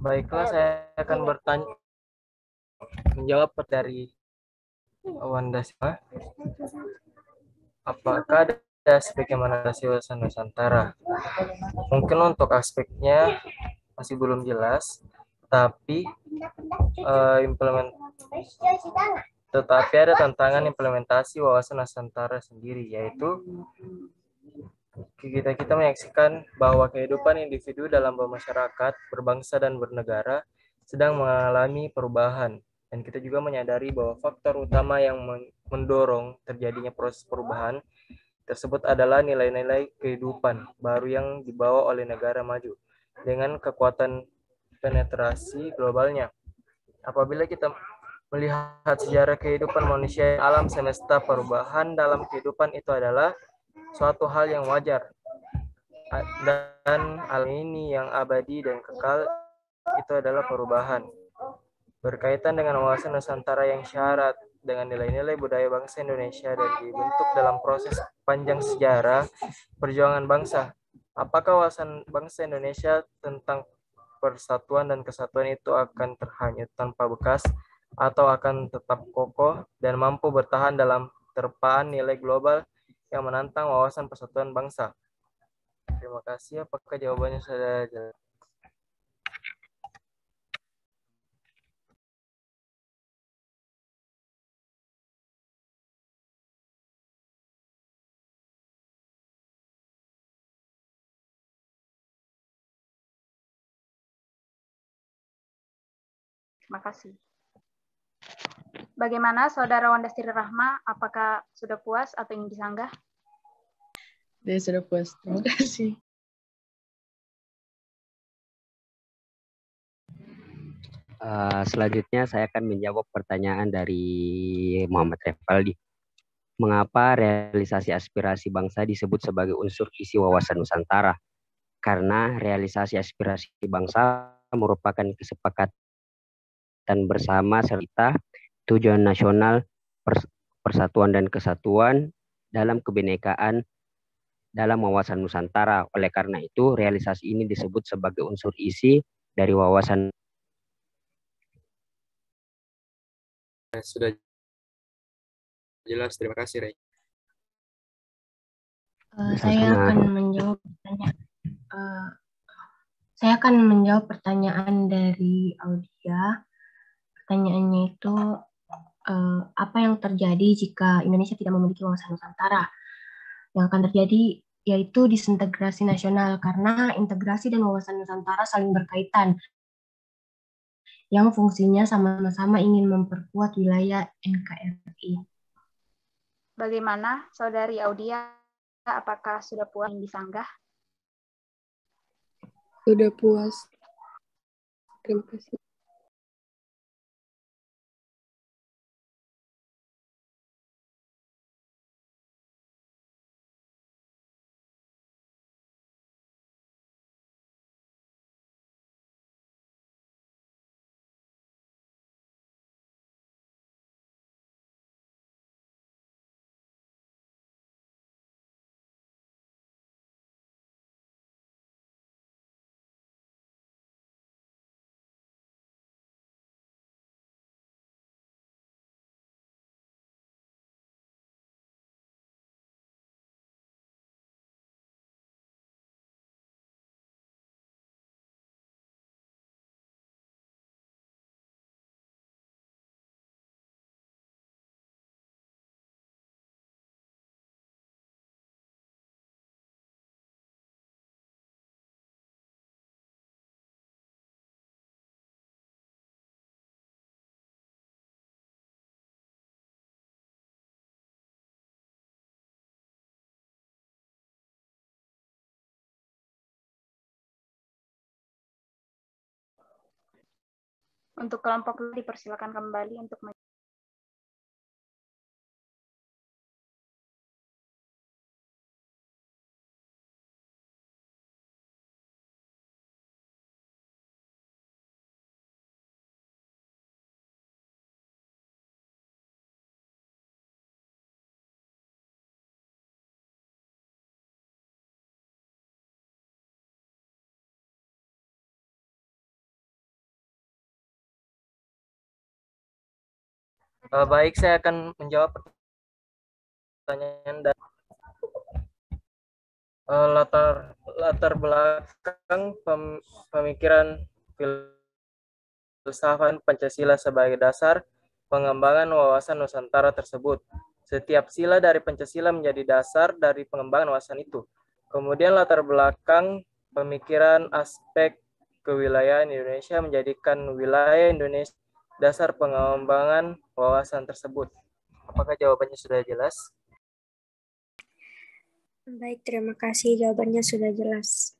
Baiklah, saya akan menjawab dari Wanda. Apakah ada aspek yang menandasi wawasan Nusantara? Mungkin untuk aspeknya masih belum jelas, tapi ada tantangan implementasi wawasan Nusantara sendiri, yaitu kita menyaksikan bahwa kehidupan individu dalam bermasyarakat, berbangsa dan bernegara sedang mengalami perubahan, dan kita juga menyadari bahwa faktor utama yang mendorong terjadinya proses perubahan tersebut adalah nilai-nilai kehidupan baru yang dibawa oleh negara maju dengan kekuatan penetrasi globalnya. Apabila kita melihat sejarah kehidupan manusia, alam semesta, perubahan dalam kehidupan itu adalah suatu hal yang wajar, dan alam ini yang abadi dan kekal itu adalah perubahan. Berkaitan dengan wawasan Nusantara yang syarat dengan nilai-nilai budaya bangsa Indonesia dan dibentuk dalam proses panjang sejarah perjuangan bangsa. Apakah wawasan bangsa Indonesia tentang persatuan dan kesatuan itu akan terhanyut tanpa bekas atau akan tetap kokoh dan mampu bertahan dalam terpaan nilai global yang menantang wawasan persatuan bangsa? Terima kasih. Apakah jawabannya sudah jelas? Terima kasih. Bagaimana Saudara Wandastri Rahma? Apakah sudah puas atau ingin disanggah? Dia sudah puas. Terima kasih. Selanjutnya saya akan menjawab pertanyaan dari Muhammad Revaldi. Mengapa realisasi aspirasi bangsa disebut sebagai unsur isi wawasan Nusantara? Karena realisasi aspirasi bangsa merupakan kesepakatan bersama serta tujuan nasional persatuan dan kesatuan dalam kebinekaan dalam wawasan Nusantara. Oleh karena itu, realisasi ini disebut sebagai unsur isi dari wawasan. Sudah jelas, terima kasih, Rey. Saya akan menjawab pertanyaan. Saya akan menjawab pertanyaan dari Audia. Pertanyaannya itu apa yang terjadi jika Indonesia tidak memiliki wawasan Nusantara? Yang akan terjadi yaitu disintegrasi nasional karena integrasi dan wawasan Nusantara saling berkaitan yang fungsinya sama-sama ingin memperkuat wilayah NKRI. Bagaimana Saudari Audia? Apakah sudah puas yang disanggah? Sudah puas. Terima kasih. Untuk kelompok dipersilakan kembali untuk Baik, saya akan menjawab pertanyaan dan latar belakang pemikiran filsafat Pancasila sebagai dasar pengembangan wawasan Nusantara tersebut. Setiap sila dari Pancasila menjadi dasar dari pengembangan wawasan itu. Kemudian latar belakang pemikiran aspek kewilayahan Indonesia menjadikan wilayah Indonesia dasar pengembangan wawasan tersebut. Apakah jawabannya sudah jelas? Baik, terima kasih. Jawabannya sudah jelas.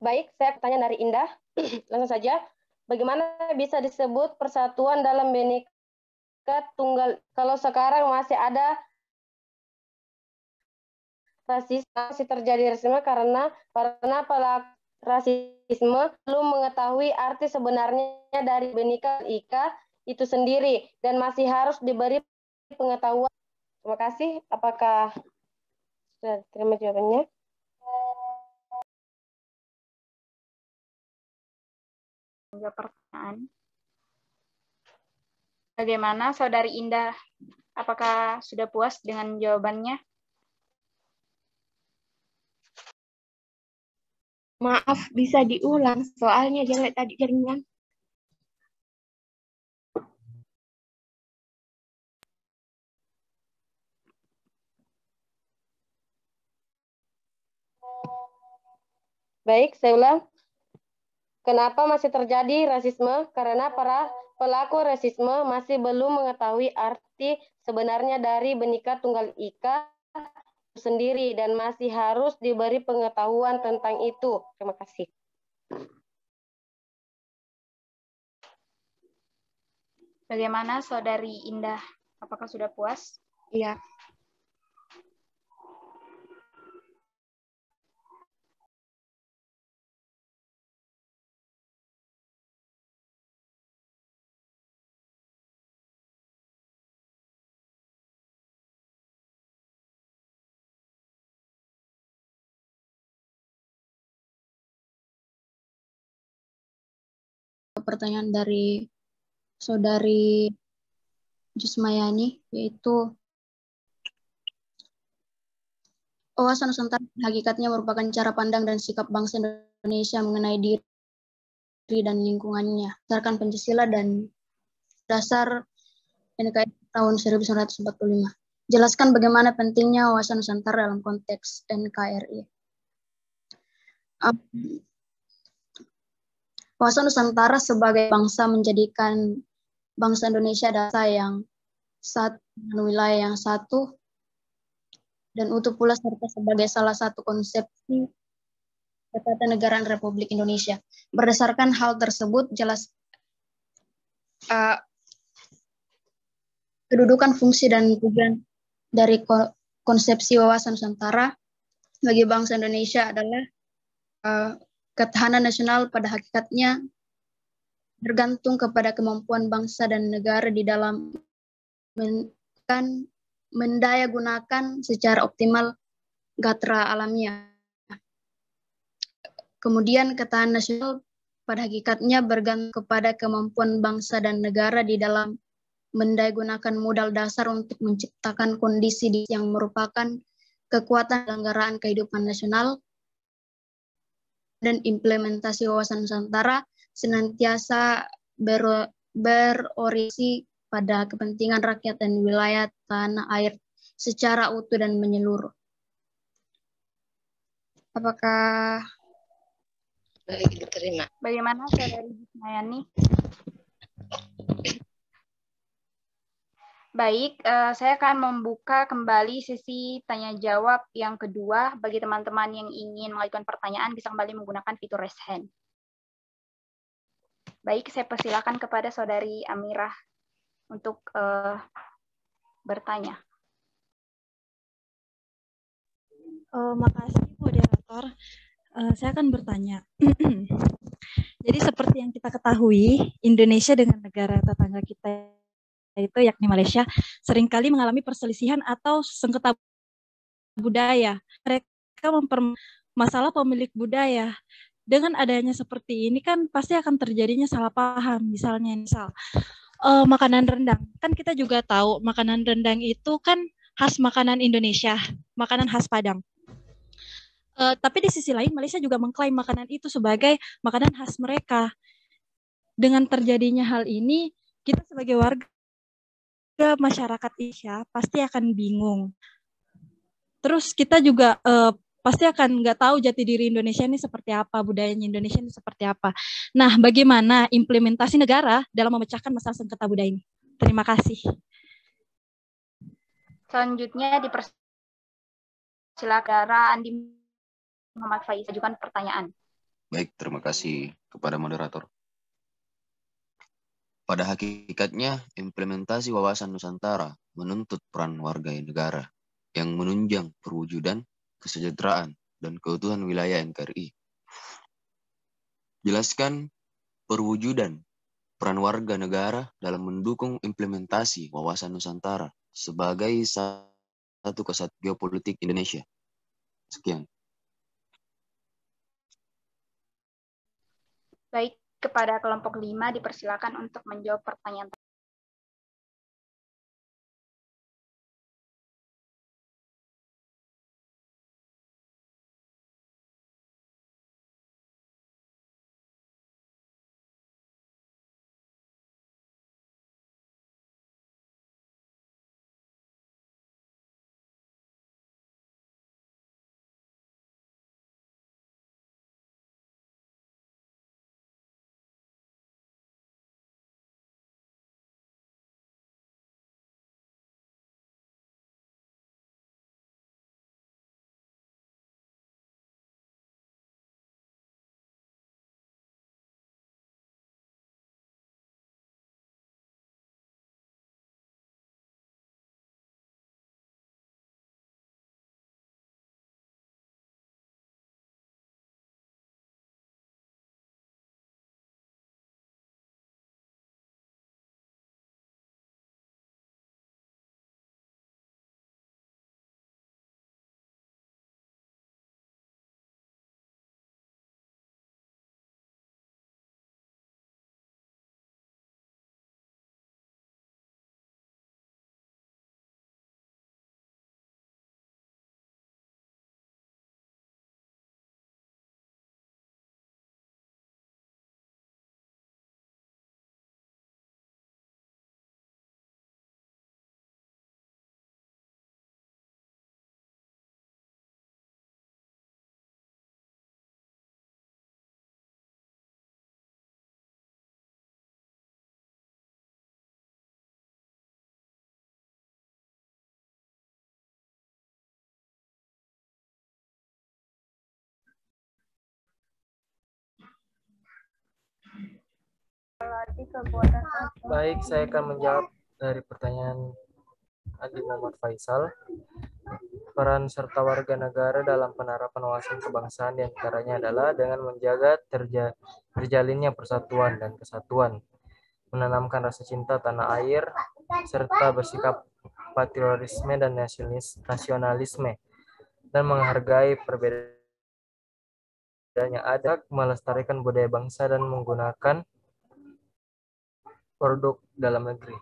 Baik, saya tanya dari Indah. Langsung saja. Bagaimana bisa disebut persatuan dalam Bhinneka Tunggal kalau sekarang masih ada masih terjadi rasisme karena pelaku rasisme belum mengetahui arti sebenarnya dari Bhinneka Ika itu sendiri dan masih harus diberi pengetahuan. Terima kasih. Apakah sudah terima jawabannya? Pertanyaan. Bagaimana Saudari Indah? Apakah sudah puas dengan jawabannya? Maaf, bisa diulang soalnya jelek tadi jaringan. Baik, saya ulang. Kenapa masih terjadi rasisme? Karena para pelaku rasisme masih belum mengetahui arti sebenarnya dari Bhinneka Tunggal Ika sendiri dan masih harus diberi pengetahuan tentang itu. Terima kasih. Bagaimana Saudari Indah? Apakah sudah puas? Iya. Pertanyaan dari Saudari Jusmayani, yaitu wawasan Nusantara hakikatnya merupakan cara pandang dan sikap bangsa Indonesia mengenai diri dan lingkungannya, berdasarkan Pancasila dan dasar NKRI tahun 1945. Jelaskan bagaimana pentingnya wawasan Nusantara dalam konteks NKRI. Wawasan Nusantara sebagai bangsa menjadikan bangsa Indonesia dasar yang satu, wilayah yang satu, dan utuh pula serta sebagai salah satu konsepsi ketatanegaraan Republik Indonesia. Berdasarkan hal tersebut, jelas kedudukan, fungsi, dan tujuan dari konsepsi wawasan Nusantara bagi bangsa Indonesia adalah ketahanan nasional pada hakikatnya bergantung kepada kemampuan bangsa dan negara di dalam mendaya gunakan secara optimal gatra alamnya. Kemudian ketahanan nasional pada hakikatnya bergantung kepada kemampuan bangsa dan negara di dalam mendaya gunakan modal dasar untuk menciptakan kondisi yang merupakan kekuatan penyelenggaraan kehidupan nasional, dan implementasi wawasan Nusantara senantiasa berorientasi pada kepentingan rakyat dan wilayah tanah air secara utuh dan menyeluruh. Apakah diterima? Bagaimana Saudari Jusmayani? Baik, saya akan membuka kembali sesi tanya jawab yang kedua. Bagi teman-teman yang ingin mengajukan pertanyaan bisa kembali menggunakan fitur raise hand. Baik, saya persilakan kepada Saudari Amirah untuk bertanya. Makasih moderator. Saya akan bertanya. Jadi seperti yang kita ketahui, Indonesia dengan negara tetangga kita itu yakni Malaysia seringkali mengalami perselisihan atau sengketa budaya. Mereka masalah pemilik budaya. Dengan adanya seperti ini kan pasti akan terjadinya salah paham. Misalnya makanan rendang. Kan kita juga tahu makanan rendang itu kan khas makanan Indonesia, makanan khas Padang. Tapi di sisi lain Malaysia juga mengklaim makanan itu sebagai makanan khas mereka. Dengan terjadinya hal ini, kita sebagai warga masyarakat Indonesia pasti akan bingung. Terus kita juga pasti akan nggak tahu jati diri Indonesia ini seperti apa, budayanya Indonesia ini seperti apa. Nah, bagaimana implementasi negara dalam memecahkan masalah sengketa budaya ini? Terima kasih. Selanjutnya dipersilakan Andi Muhammad Faiz ajukan pertanyaan. Baik, terima kasih kepada moderator. Pada hakikatnya, implementasi wawasan Nusantara menuntut peran warga negara yang menunjang perwujudan kesejahteraan dan keutuhan wilayah NKRI. Jelaskan perwujudan peran warga negara dalam mendukung implementasi wawasan Nusantara sebagai satu kesatuan geopolitik Indonesia. Sekian. Baik, kepada kelompok 5 dipersilakan untuk menjawab pertanyaan. Baik, saya akan menjawab dari pertanyaan Adi Muhammad Faisal. Peran serta warga negara dalam penerapan wawasan kebangsaan diantaranya adalah dengan menjaga terjalinnya persatuan dan kesatuan, menanamkan rasa cinta tanah air, serta bersikap patriotisme dan nasionalisme, dan menghargai perbedaan yang ada, melestarikan budaya bangsa dan menggunakan produk dalam negeri.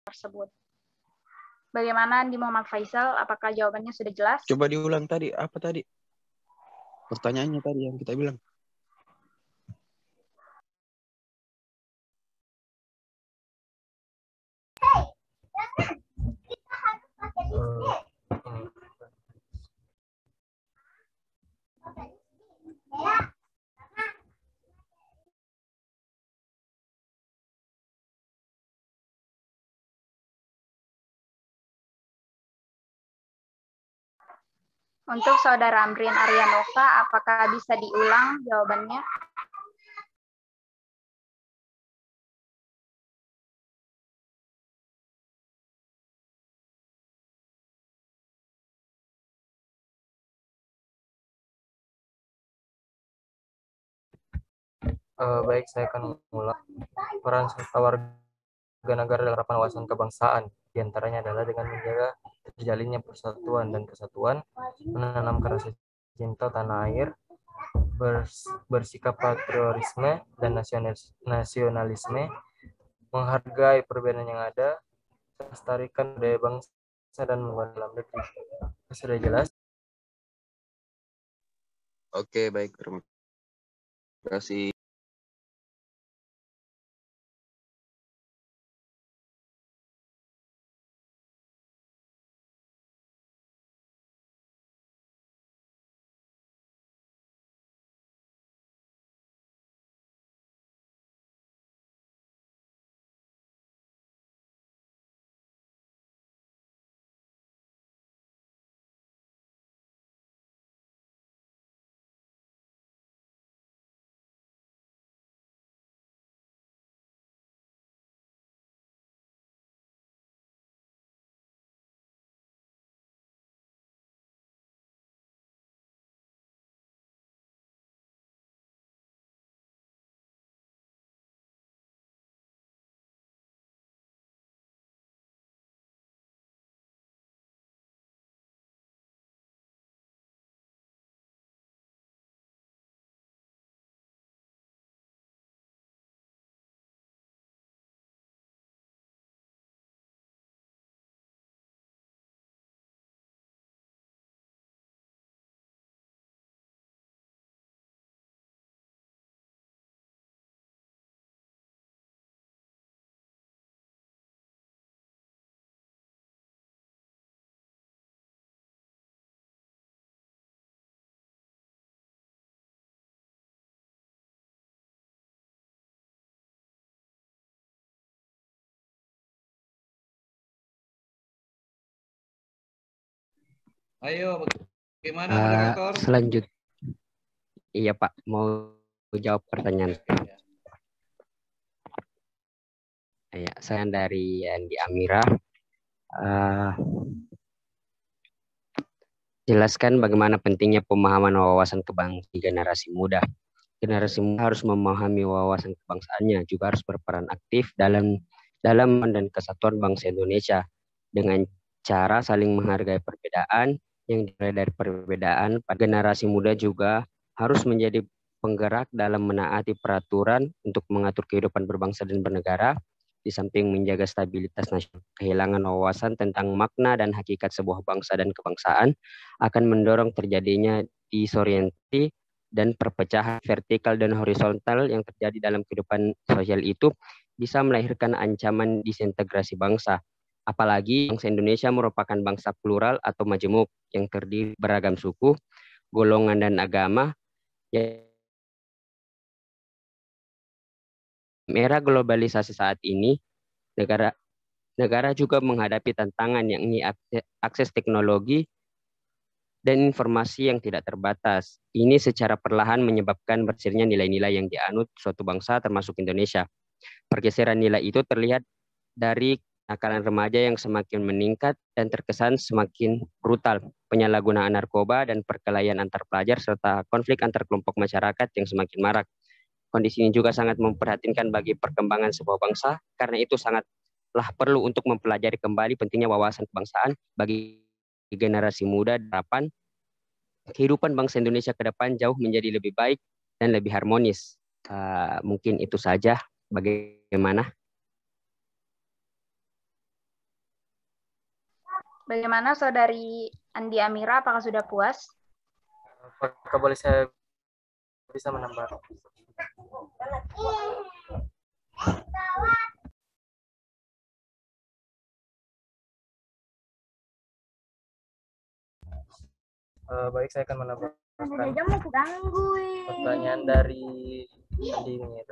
Tersebut. Bagaimana Andi Muhammad Faisal? Apakah jawabannya sudah jelas? Coba diulang tadi, apa tadi? Pertanyaannya tadi yang kita bilang. Untuk Saudara Amrin Aryanoka, apakah bisa diulang jawabannya? Baik, saya akan mengulang. Peran serta warga negara dalam penerapan wawasan kebangsaan diantaranya adalah dengan menjaga terjalinnya persatuan dan kesatuan, menanamkan rasa cinta tanah air, bersikap patriotisme dan nasionalisme, menghargai perbedaan yang ada, melestarikan budaya bangsa dan menggunakan dalam negeri. Sudah jelas? Oke, baik, terima kasih. Ayo, bagaimana moderator? Selanjutnya, iya Pak, mau jawab pertanyaan. Ya, saya dari Andi Amira. Jelaskan bagaimana pentingnya pemahaman wawasan kebangsaan di generasi muda. Generasi muda harus memahami wawasan kebangsaannya, juga harus berperan aktif dalam dan kesatuan bangsa Indonesia dengan cara saling menghargai perbedaan yang dimulai dari perbedaan. Generasi muda juga harus menjadi penggerak dalam menaati peraturan untuk mengatur kehidupan berbangsa dan bernegara, di samping menjaga stabilitas nasional. Kehilangan wawasan tentang makna dan hakikat sebuah bangsa dan kebangsaan akan mendorong terjadinya disorientasi dan perpecahan vertikal dan horizontal yang terjadi dalam kehidupan sosial itu bisa melahirkan ancaman disintegrasi bangsa. Apalagi bangsa Indonesia merupakan bangsa plural atau majemuk yang terdiri beragam suku, golongan dan agama. Era globalisasi saat ini, negara juga menghadapi tantangan yakni akses teknologi dan informasi yang tidak terbatas. Ini secara perlahan menyebabkan bersirnya nilai-nilai yang dianut suatu bangsa termasuk Indonesia. Pergeseran nilai itu terlihat dari kenakalan remaja yang semakin meningkat dan terkesan semakin brutal, penyalahgunaan narkoba dan perkelahian antar pelajar serta konflik antar kelompok masyarakat yang semakin marak. Kondisi ini juga sangat memprihatinkan bagi perkembangan sebuah bangsa, karena itu sangatlah perlu untuk mempelajari kembali pentingnya wawasan kebangsaan bagi generasi muda. Harapan kehidupan bangsa Indonesia ke depan jauh menjadi lebih baik dan lebih harmonis. Mungkin itu saja. Bagaimana? Bagaimana Saudari Andi Amira, apakah sudah puas? Apakah boleh saya bisa menambah? Baik, saya akan menambahkan pertanyaan dari Andi ini.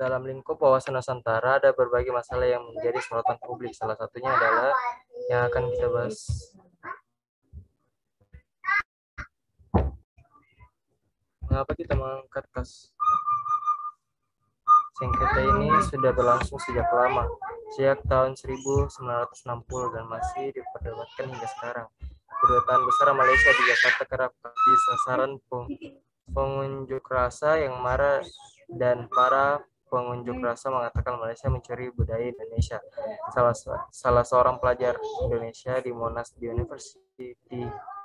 Dalam lingkup wawasan Nusantara ada berbagai masalah yang menjadi sorotan publik. Salah satunya adalah yang akan kita bahas. Mengapa kita mengangkat kasus sengketa ini sudah berlangsung sejak lama, sejak tahun 1960 dan masih diperdebatkan hingga sekarang. Kedutaan besar Malaysia di Jakarta kerap di sasaran pengunjuk rasa yang marah, dan para pengunjuk rasa mengatakan Malaysia mencuri budaya Indonesia. Salah seorang pelajar Indonesia di Monash University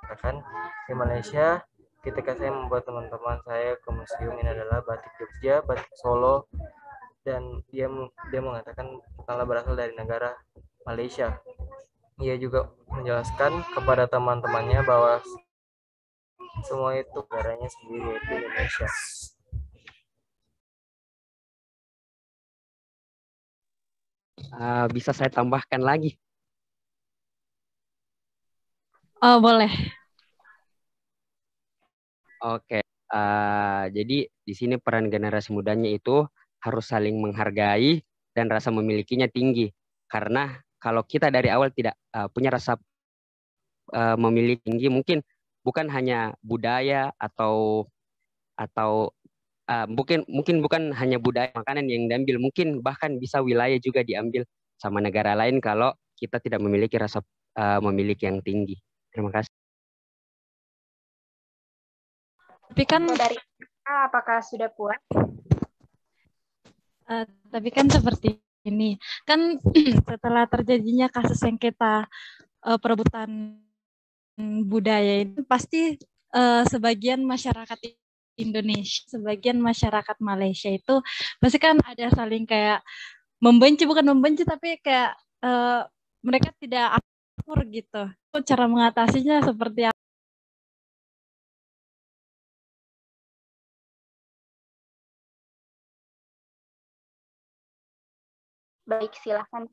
katakan, di Malaysia ketika saya membuat teman-teman saya ke museum ini adalah batik Jogja, batik Solo, dan dia mengatakan bukanlah berasal dari negara Malaysia. Ia juga menjelaskan kepada teman-temannya bahwa semua itu negaranya sendiri, yaitu Indonesia. Bisa saya tambahkan lagi? Boleh. Oke. Jadi di sini peran generasi mudanya itu harus saling menghargai dan rasa memilikinya tinggi. Karena kalau kita dari awal tidak punya rasa memiliki tinggi, mungkin bukan hanya budaya atau mungkin bukan hanya budaya makanan yang diambil, mungkin bahkan bisa wilayah juga diambil sama negara lain kalau kita tidak memiliki rasa memiliki yang tinggi. Terima kasih. Tapi kan dari apakah sudah puas? Tapi kan seperti ini, kan setelah terjadinya kasus sengketa perebutan budaya itu pasti sebagian masyarakat Indonesia, sebagian masyarakat Malaysia itu pasti kan ada saling kayak membenci, bukan membenci tapi kayak mereka tidak akur gitu. Cara mengatasinya seperti apa? Baik, silakan.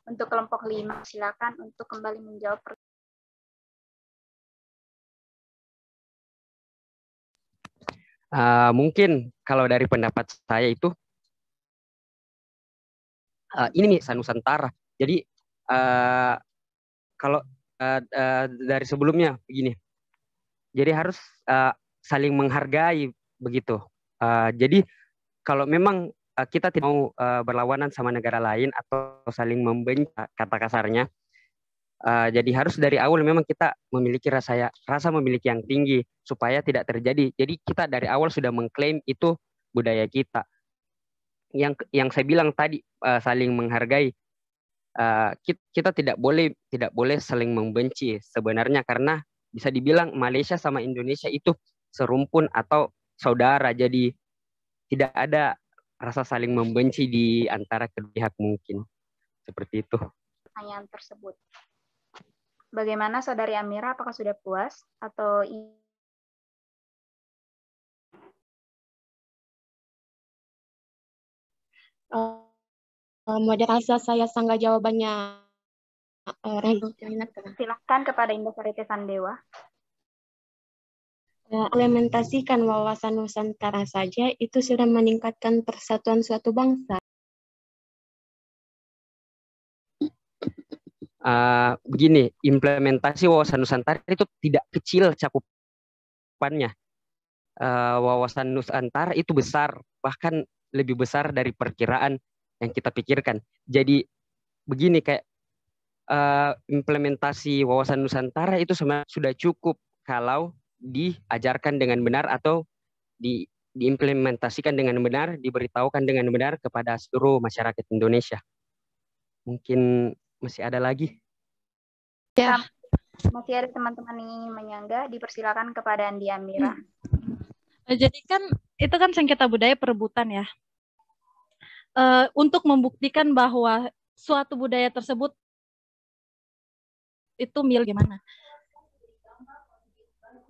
Untuk kelompok 5, silakan untuk kembali menjawab. Mungkin kalau dari pendapat saya itu ini Nusantara. Jadi kalau dari sebelumnya begini, jadi harus saling menghargai begitu. Jadi kalau memang kita tidak mau berlawanan sama negara lain atau saling membenci, kata kasarnya, jadi harus dari awal memang kita memiliki rasa memiliki yang tinggi supaya tidak terjadi. Jadi kita dari awal sudah mengklaim itu budaya kita. Yang saya bilang tadi, saling menghargai. Kita tidak boleh saling membenci sebenarnya, karena bisa dibilang Malaysia sama Indonesia itu serumpun atau saudara. Jadi tidak ada rasa saling membenci di antara kedua pihak, mungkin seperti itu. Pertanyaan tersebut. Bagaimana Saudari Amira, apakah sudah puas atau Moderasi saya sanggah jawabannya. Silahkan kepada Indah Sariti Sandewa. Implementasikan wawasan Nusantara saja itu sudah meningkatkan persatuan suatu bangsa. Begini, implementasi wawasan Nusantara itu tidak kecil cakupannya. Wawasan Nusantara itu besar, bahkan lebih besar dari perkiraan yang kita pikirkan. Jadi begini, kayak implementasi wawasan Nusantara itu sebenarnya sudah cukup kalau diajarkan dengan benar atau diimplementasikan dengan benar, diberitahukan dengan benar kepada seluruh masyarakat Indonesia. Mungkin masih ada lagi? Ya. Masih ada teman-teman yang ingin menyangga, dipersilakan kepada Andi Amira. Jadi kan itu kan sengketa budaya perebutan ya. Untuk membuktikan bahwa suatu budaya tersebut itu milik gimana?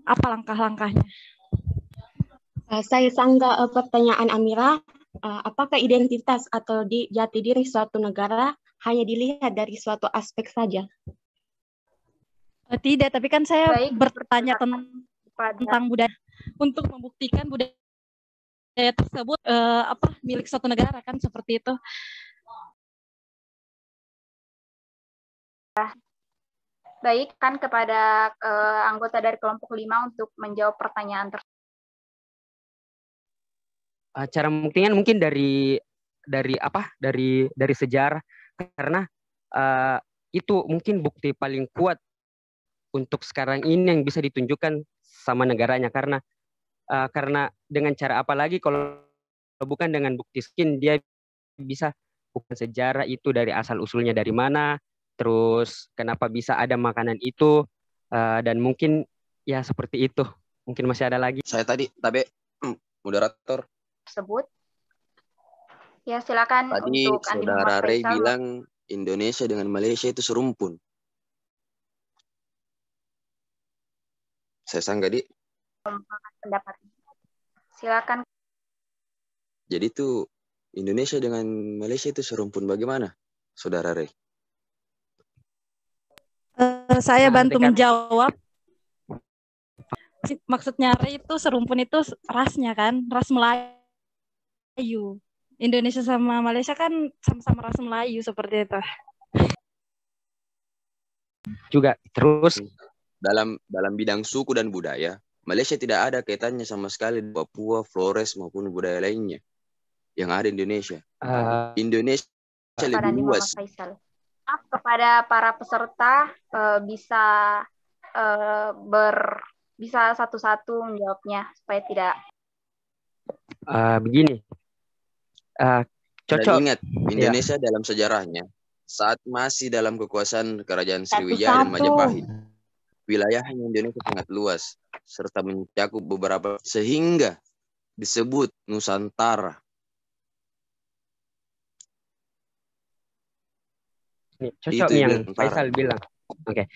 Apa langkah-langkahnya? Saya sanggah pertanyaan Amira. Apakah identitas atau jati diri suatu negara hanya dilihat dari suatu aspek saja? Tidak, tapi kan saya bertanya tentang budaya untuk membuktikan budaya tersebut milik suatu negara, kan seperti itu. Baik, kan kepada anggota dari kelompok 5 untuk menjawab pertanyaan tersebut. Cara membuktikan mungkin dari sejarah, karena itu mungkin bukti paling kuat untuk sekarang ini yang bisa ditunjukkan sama negaranya, karena dengan cara apa lagi kalau bukan dengan bukti skin, dia bisa bukan sejarah itu dari asal usulnya dari mana, terus kenapa bisa ada makanan itu, dan mungkin ya seperti itu. Mungkin masih ada lagi. Saya tadi, moderator. Tersebut. Ya, silakan tadi untuk Andi Saudara Muhammad Ray Faisal. bilang Indonesia dengan Malaysia itu serumpun. Saya sanggah, Di. Pendapat. Silakan. Jadi itu Indonesia dengan Malaysia itu serumpun bagaimana, Saudara Ray? Saya bantu menjawab. Maksudnya Ray itu serumpun itu rasnya kan, ras Melayu. Indonesia sama Malaysia kan sama-sama ras Melayu seperti itu. Juga terus dalam bidang suku dan budaya, Malaysia tidak ada kaitannya sama sekali di Papua, Flores maupun budaya lainnya yang ada di Indonesia. Indonesia lebih luas. Kepada para peserta bisa satu-satu menjawabnya supaya tidak. Begini. Cocok. Dan ingat, Indonesia dalam sejarahnya saat masih dalam kekuasaan Kerajaan Sriwijaya dan Majapahit, wilayahnya Indonesia sangat luas serta mencakup beberapa sehingga disebut Nusantara. Cocok yang Faisal bilang. Oke.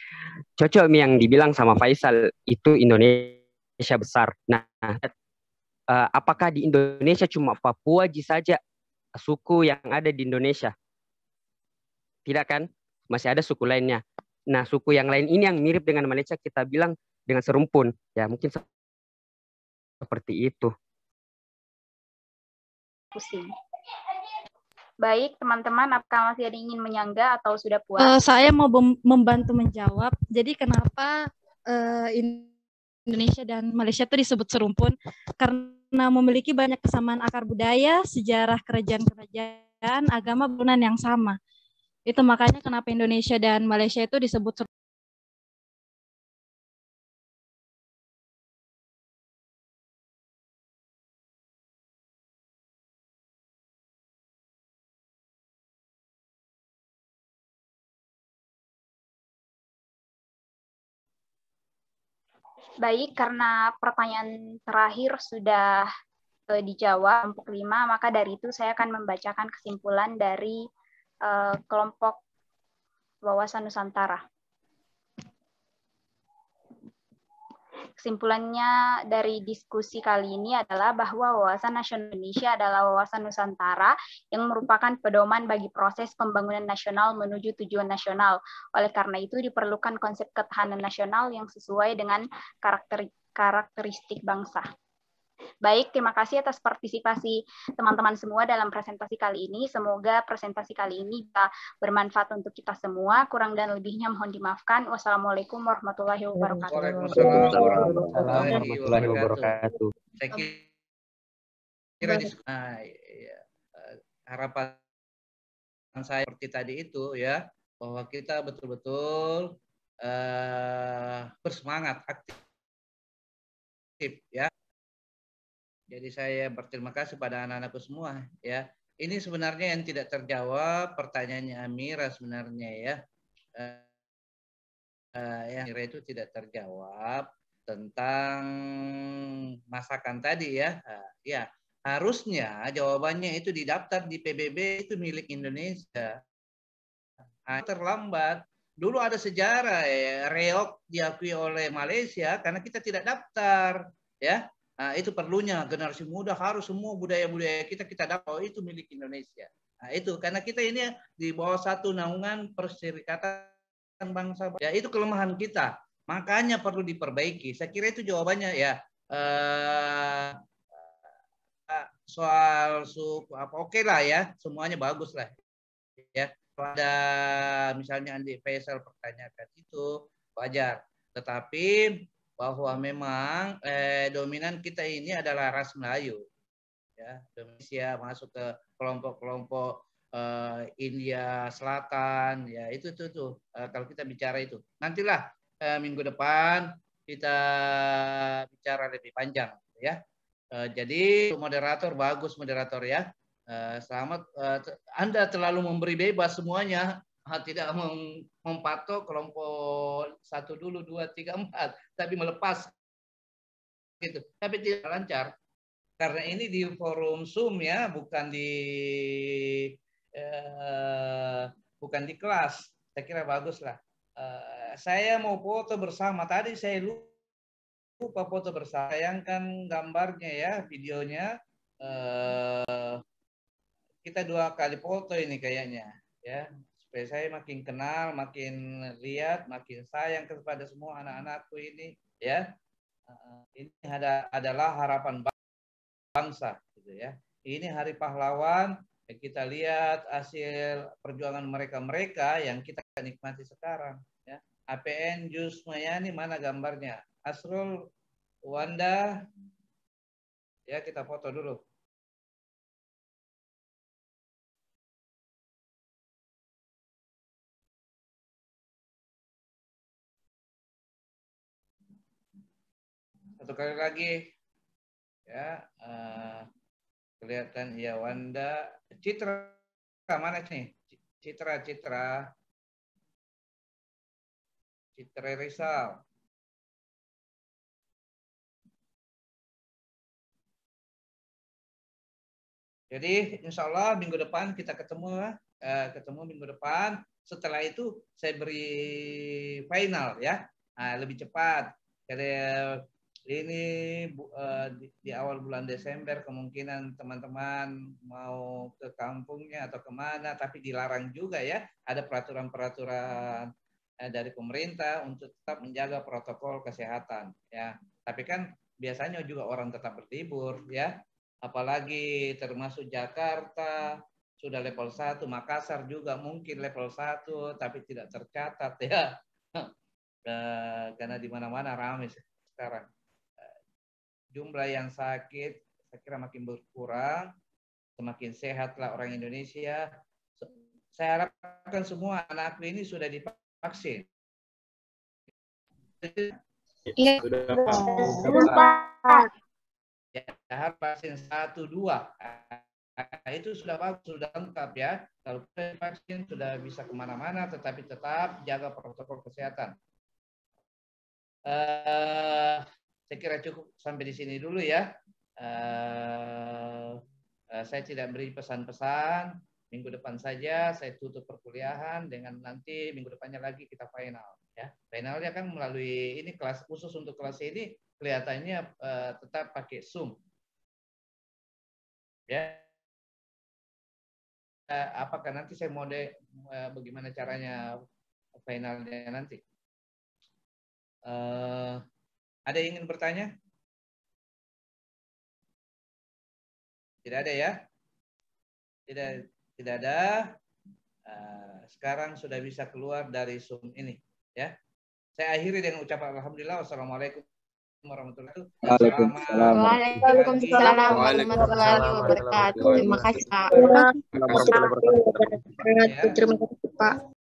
Cocok yang dibilang sama Faisal itu Indonesia besar. Nah, apakah di Indonesia cuma Papua saja suku yang ada di Indonesia? Tidak kan? Masih ada suku lainnya. Nah, suku yang lain ini yang mirip dengan Malaysia kita bilang dengan serumpun. Ya, mungkin seperti itu. Pusing. Baik, teman-teman, apakah masih ada yang ingin menyangga atau sudah puas? Saya mau membantu menjawab. Jadi kenapa Indonesia dan Malaysia itu disebut serumpun? Karena memiliki banyak kesamaan akar budaya, sejarah kerajaan-kerajaan, agama, bangunan yang sama. Itu makanya kenapa Indonesia dan Malaysia itu disebut serumpun. Baik, karena pertanyaan terakhir sudah dijawab kelompok 5, maka dari itu saya akan membacakan kesimpulan dari kelompok Wawasan Nusantara. Kesimpulannya dari diskusi kali ini adalah bahwa Wawasan Nasional Indonesia adalah wawasan Nusantara yang merupakan pedoman bagi proses pembangunan nasional menuju tujuan nasional. Oleh karena itu diperlukan konsep ketahanan nasional yang sesuai dengan karakteristik bangsa. Baik, terima kasih atas partisipasi teman-teman semua dalam presentasi kali ini. Semoga presentasi kali ini bisa bermanfaat untuk kita semua. Kurang dan lebihnya mohon dimaafkan. Wassalamualaikum warahmatullahi wabarakatuh. Waalaikumsalam warahmatullahi wabarakatuh. Saya kira harapan saya seperti tadi itu ya, bahwa kita betul-betul bersemangat aktif ya. Jadi saya berterima kasih pada anak-anakku semua ya. Ini sebenarnya yang tidak terjawab pertanyaannya Amira sebenarnya ya. Yang Amira itu tidak terjawab tentang masakan tadi ya. Ya, harusnya jawabannya itu didaftar di PBB itu milik Indonesia. Terlambat. Dulu ada sejarah ya, reok diakui oleh Malaysia karena kita tidak daftar ya. Nah, itu perlunya generasi muda harus semua budaya-budaya kita dapat itu milik Indonesia. Nah, itu karena kita ini di bawah satu naungan Perserikatan Bangsa. Ya, itu kelemahan kita. Makanya perlu diperbaiki. Saya kira itu jawabannya ya. Soal suku apa oke lah ya, semuanya bagus lah. Ya, ada misalnya Andi Faisal pertanyakan itu wajar. Tetapi bahwa memang dominan kita ini adalah ras Melayu, ya, Indonesia masuk ke kelompok-kelompok India Selatan, ya itu tuh kalau kita bicara itu nantilah minggu depan kita bicara lebih panjang, ya. Jadi moderator bagus moderator ya, selamat. Anda terlalu memberi bebas semuanya. Tidak mempatok kelompok 1 dulu 2 3 4 tapi melepas gitu, tapi tidak lancar karena ini di forum Zoom ya, bukan di kelas. Saya kira bagus lah. Saya mau foto bersama, tadi saya lupa foto bersama, sayangkan gambarnya ya, videonya. Kita 2 kali foto ini kayaknya ya, supaya saya makin kenal, makin lihat, makin sayang kepada semua anak-anakku ini ya. Ini adalah harapan bangsa gitu ya. Ini Hari Pahlawan, kita lihat hasil perjuangan mereka yang kita nikmati sekarang ya. APN Jus Mayani mana gambarnya? Asrul Wanda ya, kita foto dulu. Satu kali lagi ya, kelihatan ya Wanda. Citra mana nih? Citra Rizal. Jadi insya Allah minggu depan kita ketemu minggu depan. Setelah itu saya beri final ya, lebih cepat. Jadi ini di awal bulan Desember kemungkinan teman-teman mau ke kampungnya atau kemana, tapi dilarang juga ya. Ada peraturan-peraturan dari pemerintah untuk tetap menjaga protokol kesehatan ya. Tapi kan biasanya juga orang tetap berlibur ya. Apalagi termasuk Jakarta, sudah level 1, Makassar juga mungkin level 1 tapi tidak tercatat ya. Karena di mana-mana ramai sekarang. Jumlah yang sakit saya kira makin berkurang, semakin sehatlah orang Indonesia. Saya harapkan semua anakku ini sudah divaksin. Iya, Ya, harus vaksin 1, 2. Itu sudah bagus, sudah lengkap ya. Kalau vaksin sudah bisa kemana-mana, tetapi tetap jaga protokol kesehatan. Saya kira cukup sampai di sini dulu ya. Saya tidak beri pesan-pesan. Minggu depan saja saya tutup perkuliahan dengan nanti minggu depannya lagi kita final ya. Finalnya kan melalui ini kelas khusus untuk kelas ini kelihatannya tetap pakai Zoom. Ya. Apakah nanti saya mode bagaimana caranya finalnya nanti? Ada yang ingin bertanya? Tidak ada ya? Tidak ada. Sekarang sudah bisa keluar dari Zoom ini ya. Saya akhiri dengan ucapan alhamdulillah. Wassalamualaikum warahmatullahi wabarakatuh. Waalaikumsalam warahmatullahi wabarakatuh. Terima kasih Pak. Terima kasih Pak.